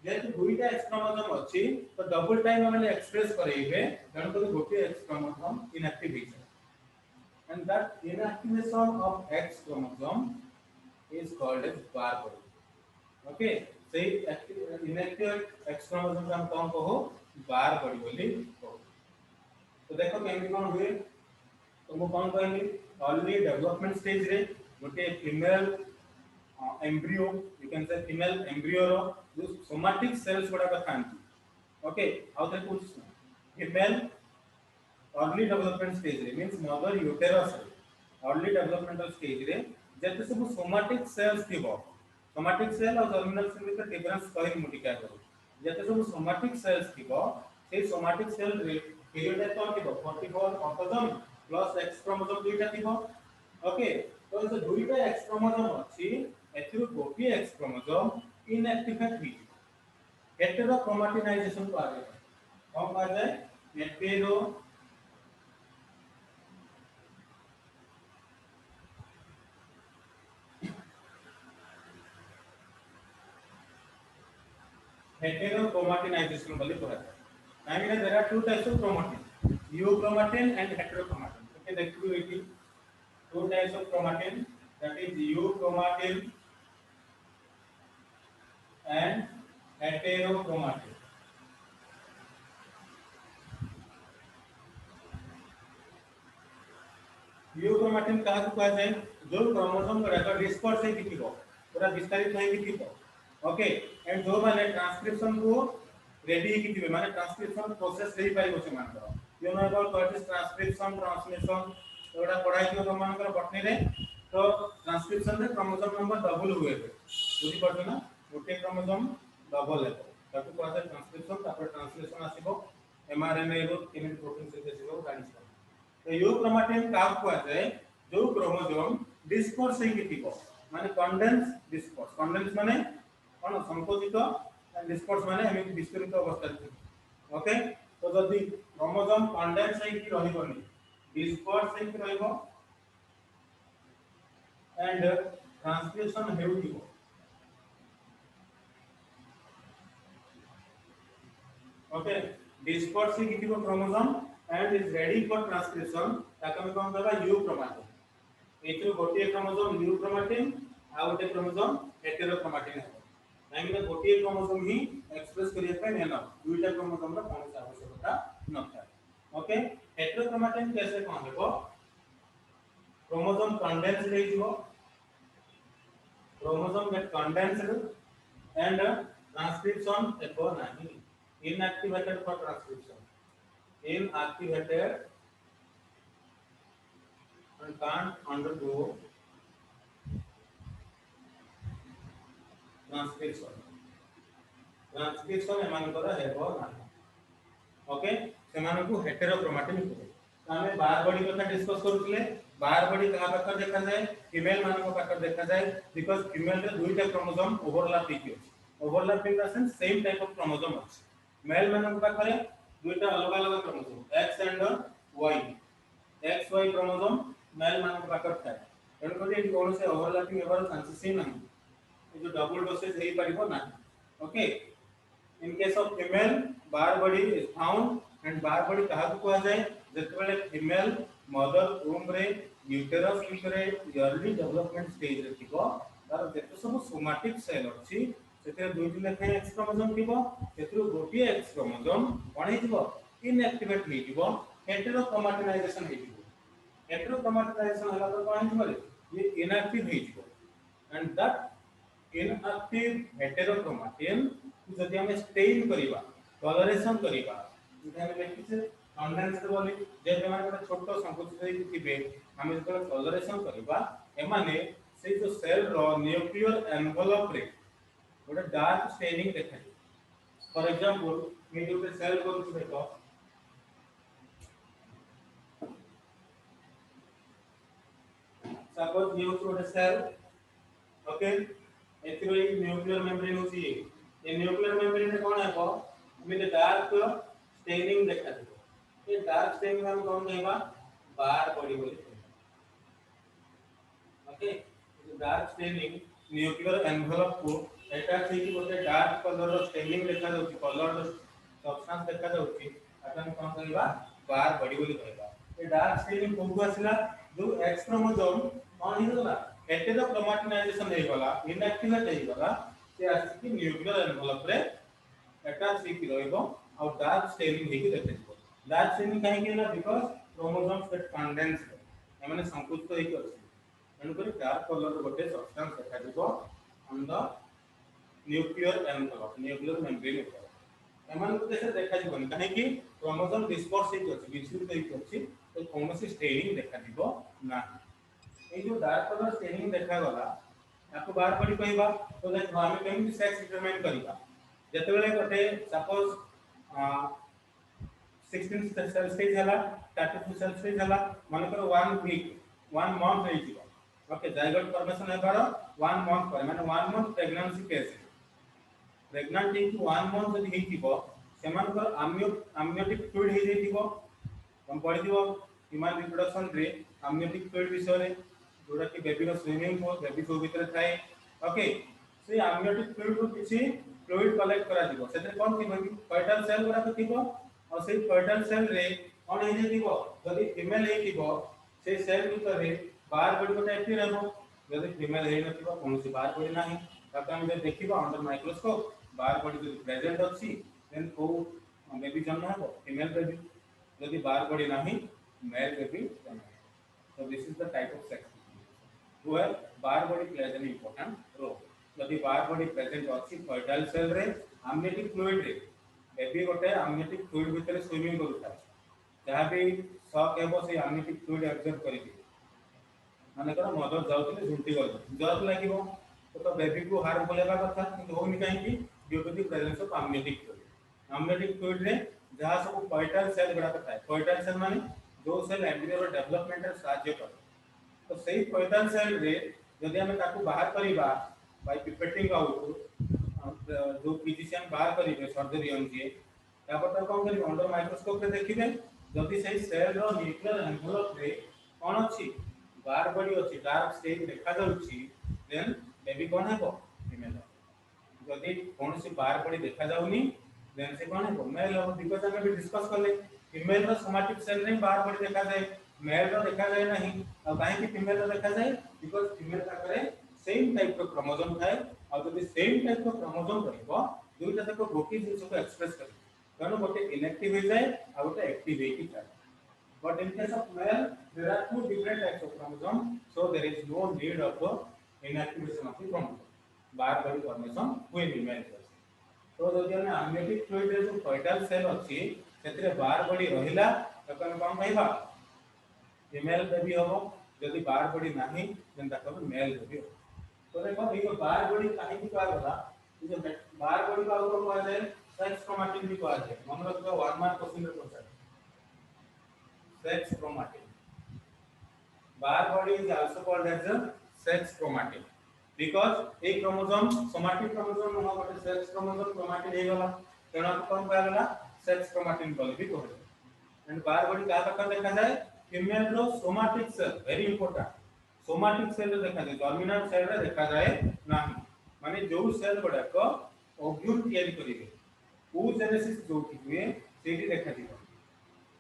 जेतु दुईटा एक्स क्रोमोसोम अछि तो डबल टाइम हम एक्सप्रेस करेइबे जण को गोटे एक्स क्रोमोसोम इनएक्टिव हे and that inactivation of X chromosome is called as bar body. Okay, so inactive X chromosome का हम कौन कहो bar body बोली कहो। तो देखो केमिति कौन हुए तो वो कौन कहेंगे ऑलरेडी डेवलपमेंट स्टेज रे गोटे female embryo you can say female embryo रो जो सोमैटिक सेल्स गुडा का थांती ओके आउ ते पूछ फीमेल अर्ली डेवलपमेंट स्टेज रे means mother uterus early developmental stage रे जते सब सोमैटिक सेल्स थिबो सोमैटिक सेल और जर्मिनल सेल के डिफरेंस कहि मुटी क्या करू जते सब सोमैटिक सेल्स थिबो से सोमैटिक सेल रे पीरियड तो थिबो 44 ऑटोसोम प्लस एक्स क्रोमोसोम दुईटा थिबो ओके तो जो दुईटा एक्स क्रोमोसोम अछि एथिरु गोटी एक्स क्रोमोसोम इनएक्टिवेट हुई हेटेरोक्रोमैटिनाइजेशन को आगे कौन कहा जाए हेटेरो heterochromatinization बोली कहा जाए। I mean there are two types of chromatin, euchromatin and heterochromatin. Okay, देखो ये two types of chromatin that is euchromatin and heterochromatin. euchromatin कहा कहा जाए जो क्रोमोसोम का डिस्पर्स है कितनी पूरा विस्तारित है कितनी ओके एंड जो माने ट्रांसक्रिप्शन को रेडी की थी माने ट्रांसक्रिप्शन प्रोसेस रही पाइबो से मान करो you know about what is transcription translation एटा पढ़ाई दियो तो मान करो बटनी रे तो ट्रांसक्रिप्शन रे क्रोमोसोम नंबर डबल हुए बुझी पड़तो ना गोटे क्रोमोसोम डबल है ताको कहता है ट्रांसक्रिप्शन तापर ट्रांसलेशन आसीबो एमआरएनए रो केमिकल प्रोटीन सिंथेसिस रो गाड़ी तो यूक्रोमाटिन का कहता है जो क्रोमोसोम डिस्पर्स है की माने कंडेंस डिस्पर्स कंडेंस माने कोन संकोचित एंड डिस्पर्स माने एमिति विस्तृत अवस्था रे ओके तो जदी क्रोमोसोम कंडेंस है कि रहिबोनी डिस्पर्स है कि रहिबो एंड ट्रांसलेशन हेउदिबो ओके डिस्पर्स है कि chromosome and is ready for transcription ताका हम कोन कहबा यूक्रोमाटिन एथरो गोटे क्रोमोसोम यूक्रोमाटिन आ गोटे क्रोमोसोम हेटेरोक्रोमाटिन है काहे कि गोटे क्रोमोसोम ही एक्सप्रेस करिया पे नेना दुईटा क्रोमोसोम रा कोन आवश्यकता नथा ओके हेटेरोक्रोमाटिन कैसे कोन हेबो क्रोमोसोम कंडेंस ले जिवो chromosome get condensed and transcription हेबो नाही inactivated for transcription inactivated and can't undergo transcription एमानकर हेबो नाही ओके सेमान को हेटेरोक्रोमाटिन कहै तो हमें बार बॉडी कथा डिस्कस करूतले बार बॉडी कहा पाकर देखा जाए फीमेल मान को पाकर देखा जाए बिकॉज़ फीमेल रे दुईटा क्रोमोसोम ओवरलैप होई overlap in the sense same type of chromosome अछि मेल मान को पाकर दुईटा अलग अलग chromosome X and Y X Y chromosome male मान को पाकर थाए एन को ये कोन से ओवरलैपिंग हेबार चांसेस ही नहीं जो डबल डोसेज हेई परिबो ना okay in case of female bar body is found and bar body कहा को कहा जाए जेतबेले फीमेल मदर वूम रे यूटेरस भितरे अर्ली डेवलपमेंट स्टेज रे थिबो तार जेते सब सोमैटिक सेल अछि सेते दुईटी लेखे एक्स क्रोमोसोम थिबो सेतरु गोटी एक्स क्रोमोसोम कोन हिथिबो इनएक्टिवेट हिथिबो हेटेरोक्रोमाटिनाइजेशन हिथिबो हेटेरोक्रोमाटिनाइजेशन हला तो कोन हिथिबो ये इनएक्टिव हिथिबो एंड दैट inactive heterochromatin जदि हम स्टेन करिबा कलरेशन करिबा इधाने लेखिसे कंडेंस्ड बोली जे बेमाने गोटे छोट संकुचित होई थिबे हम जेतले कलरेशन करबा एमाने से जो सेल रो न्यूक्लियर एनवेलप रे गोटे डार्क स्टेनिंग देखा। फॉर एग्जांपल मैं गोटे सेल करू देखो सपोज ये गोटे सेल ओके एथिरो एक न्यूक्लियर मेम्ब्रेन होची ये न्यूक्लियर मेम्ब्रेन रे कोन हेबो हमें डार्क स्टेनिंग देखा दो ये डार्क स्टेनिंग हम कोन कहबा बार बॉडी बोली ओके तो डार्क स्टेनिंग न्यूक्लियर एनवेलप को एटा से कि गोटे डार्क कलर रो स्टेनिंग देखा जाउची कलर रो सब्सटेंस देखा जाउची अपन कोन कहबा बार बॉडी बोली कहबा ये डार्क स्टेनिंग कोन आसिला जो एक्स क्रोमोसोम कोन हिला एटे द क्रोमैटिनाइजेशन हे गला इनएक्टिवेट हे गला से आसी कि न्यूक्लियर एनवेलप रे अटैच हे कि रहइबो और डार्क स्टेनिंग हे कि देखिबो डार्क स्टेनिंग काहे कि ना बिकॉज़ क्रोमोसोम्स गेट कंडेंस्ड एमाने संकुचित हे कि अछि एनुकरी डार्क कलर रो गोटे सब्सटेंस देखा दिबो ऑन द न्यूक्लियर मेम्ब्रेन ऊपर एमान को देसे देखा दिबो काहे कि क्रोमोसोम डिस्पर्स हे कि अछि विच्छेदित हे कि अछि तो कोनोसी स्टेनिंग देखा दिबो ना ए जो डार्क कलर स्टेनिंग देखा गला आपको बार बॉडी कहबा तो देखो हम केमि सेक्स डिटरमाइन करिबा जते बेले गोटे सपोज 16 सेल स्टेज हला 32 सेल स्टेज हला माने करो 1 वीक 1 मंथ रही जीवा ओके जाइगोट फॉर्मेशन हेबार 1 मंथ पर माने 1 मंथ प्रेगनेंसी केस प्रेग्नेंट इन 1 मंथ जदी हेतिबो सेमान को amniotic fluid हे जेतिबो हम पढि दिबो ह्यूमन रिप्रोडक्शन रे amniotic fluid विषय रे जोड़ा कि बेबी रो स्विमिंग पूल बेबी को भीतर थाए ओके से amniotic fluid को किछि फ्लूइड कलेक्ट करा दिबो सेते कोन थिबो कि फर्टाइल सेल गुरा तो थिबो और से फर्टाइल सेल रे कोन हे जेतिबो जदी फीमेल हे थिबो से सेल भीतर रे बार बॉडी को एक्टिव रहबो जदी फीमेल हे नथिबो कोनसी बार बॉडी नाही तब हम जे देखिबो अंडर माइक्रोस्कोप बार बॉडी जदी प्रेजेंट अछि देन को बेबी जन्म हबो फीमेल बेबी जदी बार बॉडी नाही मेल बेबी जन्म so this is the type of sex where bar body plays an important role जदी बार बॉडी प्रेजेंट अछि फर्टाइल सेल रे amniotic fluid रे बेबी गोटे amniotic fluid भीतर स्विमिंग करूता जहां भी शॉक हेबो से amniotic fluid एब्जॉर्ब करिबी माने करो मदर जाउतले झुंटी गल जर लागिबो तो बेबी को हार्म बोलेबा कथा कि होनी काहे कि due to the presence of amniotic fluid रे जहां सब फर्टाइल सेल गुडा कथा है फर्टाइल सेल माने जो सेल एम्ब्रियो डेवलपमेंट रे सहायता करे तो सही फर्टाइल सेल रे जदि हम ताकू बाहर करिबा बाय पिपेटिंग आउट जो फिजिशियन बाहर करिवे सर्जरी जे तापर तो कोन करिवे अंडर माइक्रोस्कोप रे देखिबे जदि सही सेल रो न्यूक्लियर एनवेलप रे कोन अछि बार बॉडी अछि डार्क स्टेज देखा जाउछि देन बेबी कोन हेबो फीमेल जदि कोनसी बार बॉडी देखा जाउनी देन से कोन हेबो मेल हो बिकॉज़ हम भी डिस्कस करले फीमेल रो सोमैटिक सेल रे बार बॉडी देखा जाए मेल रो देखा जाए नहीं और काहे कि फीमेल रो देखा जाए बिकॉज़ फीमेल पाखरे सेम टाइप रो क्रोमोसोम थाए और जदि सेम टाइप रो क्रोमोसोम रहबो दुईटा तक गोटी जिंस को एक्सप्रेस करे कानो गोटे इनएक्टिव हो जाए और गोटे एक्टिव हे कि जाए but in case of male there are two different types of chromosome so there is no need of inactivation of the chromosome bar body formation will remain तो जदि हम amniotic fluid रे जो फर्टाइल सेल अछि सेतरे बार body रहिला त कोन कोन कहबा female baby होबो जदि बार बॉडी नाही देन ताको मेल बेबी हो तो देखो ये बार बॉडी काहे कि कहा गला ये बार बॉडी का ऊपर कहा जाए सेक्स क्रोमैटिन भी कहा जाए मन रखो 1 मार्क क्वेश्चन रे पूछा sex chromatin bar body is also called as a sex chromatin because a chromosome somatic chromosome no gote sex chromosome chromatin हे गला तेना कोन कहा गला sex chromatin बोली भी कहले एंड bar body का प्रकार देखा जाए फीमेल रो somatic cell very important somatic cell देखा जाए डोमिनेंट सेल रे देखा जाए नाही माने जो सेल गुडा को ओव्यूल तयारी करिवे oogenesis जो कि हुए सेठी देखा दिबो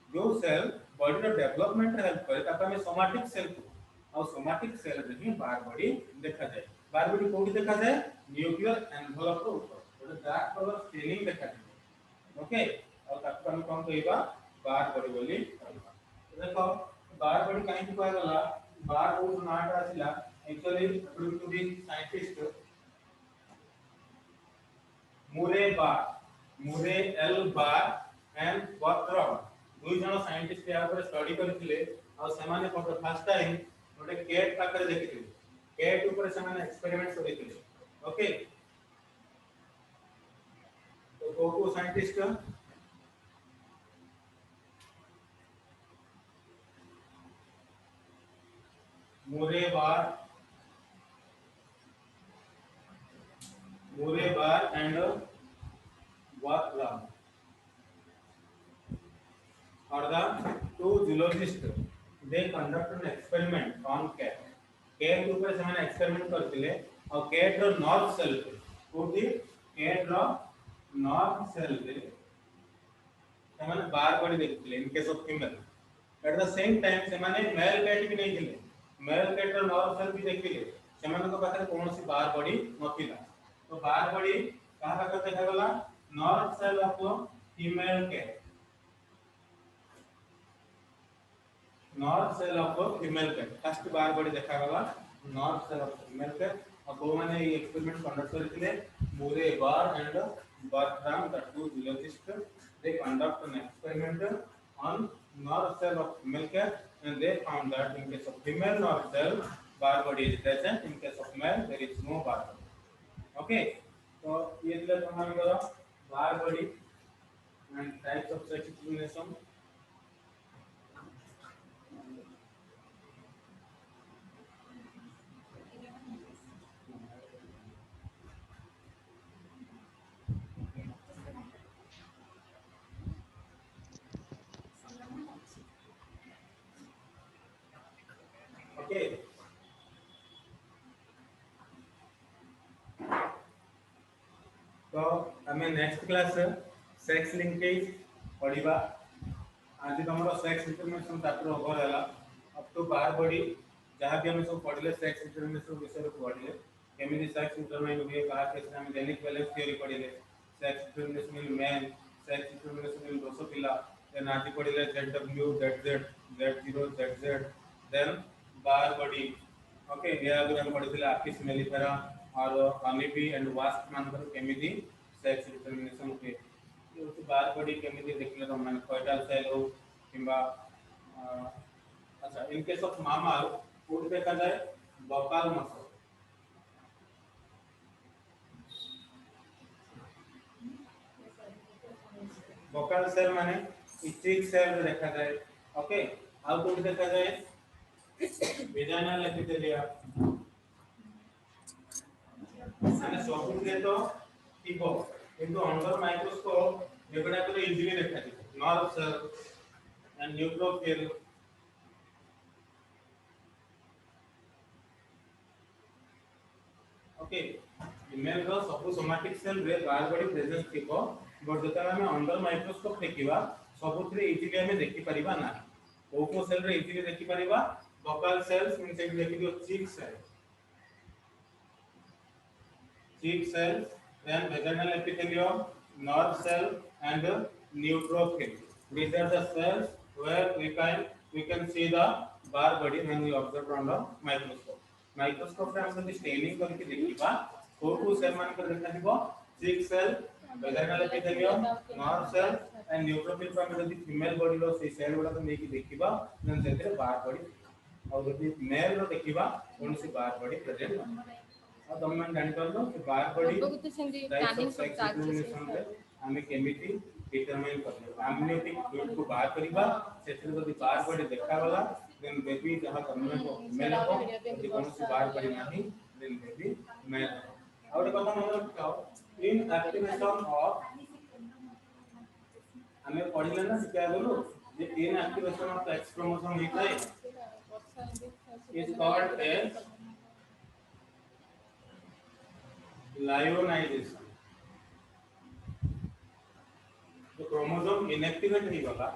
जो सेल बॉडी रो डेवलपमेंट रे हेल्प करे ताका में सोमैटिक सेल को और सोमैटिक सेल रे ही बार बॉडी देखा जाए बार बॉडी कोठी देखा जाए न्यूक्लियर एनवेलप रो ऊपर ओटा डार्क कलर स्टेनिंग देखा जाए ओके और ताका हम कोन कहबा बार बॉडी बोली कहबा देखो बार बॉडी काहे कि कहला गला बार बॉडी नाट आसिला actually according to the scientist Murray L Barr and वॉटरॉम दुई जन साइंटिस्ट या पर स्टडी करथिले आ सेमाने फर्स्ट टाइम गोटे कैट पाकर देखिथिले कैट ऊपर सेमाने एक्सपेरिमेंट करिथिले ओके तो को scientist Morebar and Watram are the two zoologists. They conduct an experiment on cat. Cat ऊपर से मैंने experiment करते ले और cat रो nerve cell पे कोटी cat रो nerve cell पे ସେମାନେ ବାର ବଡି ଦେଖିଥିଲେ in case of female at the same time ସେମାନେ male cat ବି ନେଇଥିଲେ male cat ର nerve cell ବି ଦେଖିଥିଲେ ସେମାନଙ୍କ ପାଖରେ କୌଣସି ବାର ବଡି ନଥିଲା तो ବାର ବଡି କାହା ପାଖରେ ଦେଖାଗଲା nerve cell of female cat nerve cell of female cat first ବାର ବଡି ଦେଖାଗଲା nerve cell of female cat और को माने ये एक्सपेरिमेंट कंडक्ट करथिले Murray Barr and Bertram the two zoologists they conduct an experiment on nerve cell of female cat and they found that in case of female nerve cell bar body is present in case of male there is no bar body okay so ये दिला तुम्हारा bar body and types of sex discrimination okay तो हमें next class sex linkage पढ़िबा आज हमरो sex determination chapter over हला up to bar body जहां भी हम सब पढ़ले सेक्स डिटरमिनेशन विषय रो पढ़ले केमिति सेक्स डिटरमाइन हुए कहा केस हम जेनेटिक बैलेंस थ्योरी पढ़ले sex determination in man sex determination in Drosophila then आज पढ़ले ZW ZZ Z0 ZZ then Barr body okay ये अगर हम पढ़िले आर्किस मेलिफेरा और हनीबी एंड वास्प मान पर केमिति सेक्स डिटरमिनेशन होते ये उस बार बॉडी केमिति देखले तो माने कोइटल सेल हो किंबा अच्छा इन केस ऑफ मामल फूड देखा जाए बकाल मसल बकाल सेल माने इचिक सेल देखा जाए ओके आउ कोड देखा जाए वेजाइनल एपिथेलिया माने सबुरे तो थिबो किंतु अंडर माइक्रोस्कोप एगुडा को इजीली देखा दिबो nerve cell and neutrophil okay female रो सब सोमैटिक सेल रे बार बॉडी प्रेजेंस थिबो बट जता हम अंडर माइक्रोस्कोप देखिबा सबुरे इजीली हम देखि परिबा ना कोको सेल रे इजीली देखि परिबा बकाल सेल्स मीन से देखि दियो चिक cell cheek cells, then vaginal epithelium, nerve cell, and neutrophil. These are the cells where we can see the bar body when we observe from the microscope. Microscope रे हम जब staining करके देखिबा cocoa cell मान कर देखा दिबो cheek cell, vaginal epithelium, nerve cell, and neutrophil पर हम जब फीमेल बॉडी रो से सेल गुडा को नेकी देखिबा then सेते bar body और जब मेल रो देखिबा कोनसी bar body प्रेजेंट नहीं और गवर्नमेंट जानि करलो कि बार बॉडी प्लानिंग सब डिटरमिनेशन रे हमें केमिति डिटरमाइन करलो एम्नियोटिक फ्लूइड को बाहर करिबा सेतिर जदी बार बॉडी देखा वाला देन बेबी जहां गवर्नमेंट को मेल को यदि कोनसी बार बॉडी नहीं देन बेबी मेल और एक बात हम बताओ इन एक्टिवेशन ऑफ हमें पढ़िला ना क्या बोलो जे इन एक्टिवेशन ऑफ एक्स क्रोमोसोम होता है इज कॉल्ड एज लायोनाइजेशन तो क्रोमोसोम इनएक्टिवेट नहीं होगा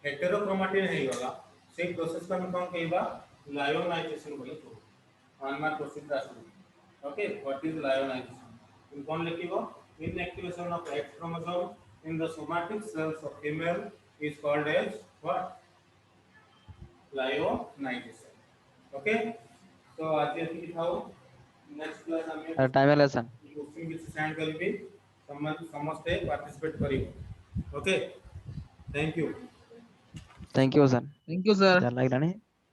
हेटेरोक्रोमेटिन नहीं होगा से प्रोसेस का हम कौन कहबा लायोनाइजेशन बोले तो वन मार्क क्वेश्चन आसु okay what is lyonization in कौन लिखिबो inactivation of X chromosome in the somatic cells of female is called as what lyonization okay तो आज ये दिखाओ नेक्स्ट क्लास हमें टाइम है लेसन क्वेश्चन की सेंड करिबी समस्त पार्टिसिपेट करिबो okay thank you. Thank you sir thank you sir. Like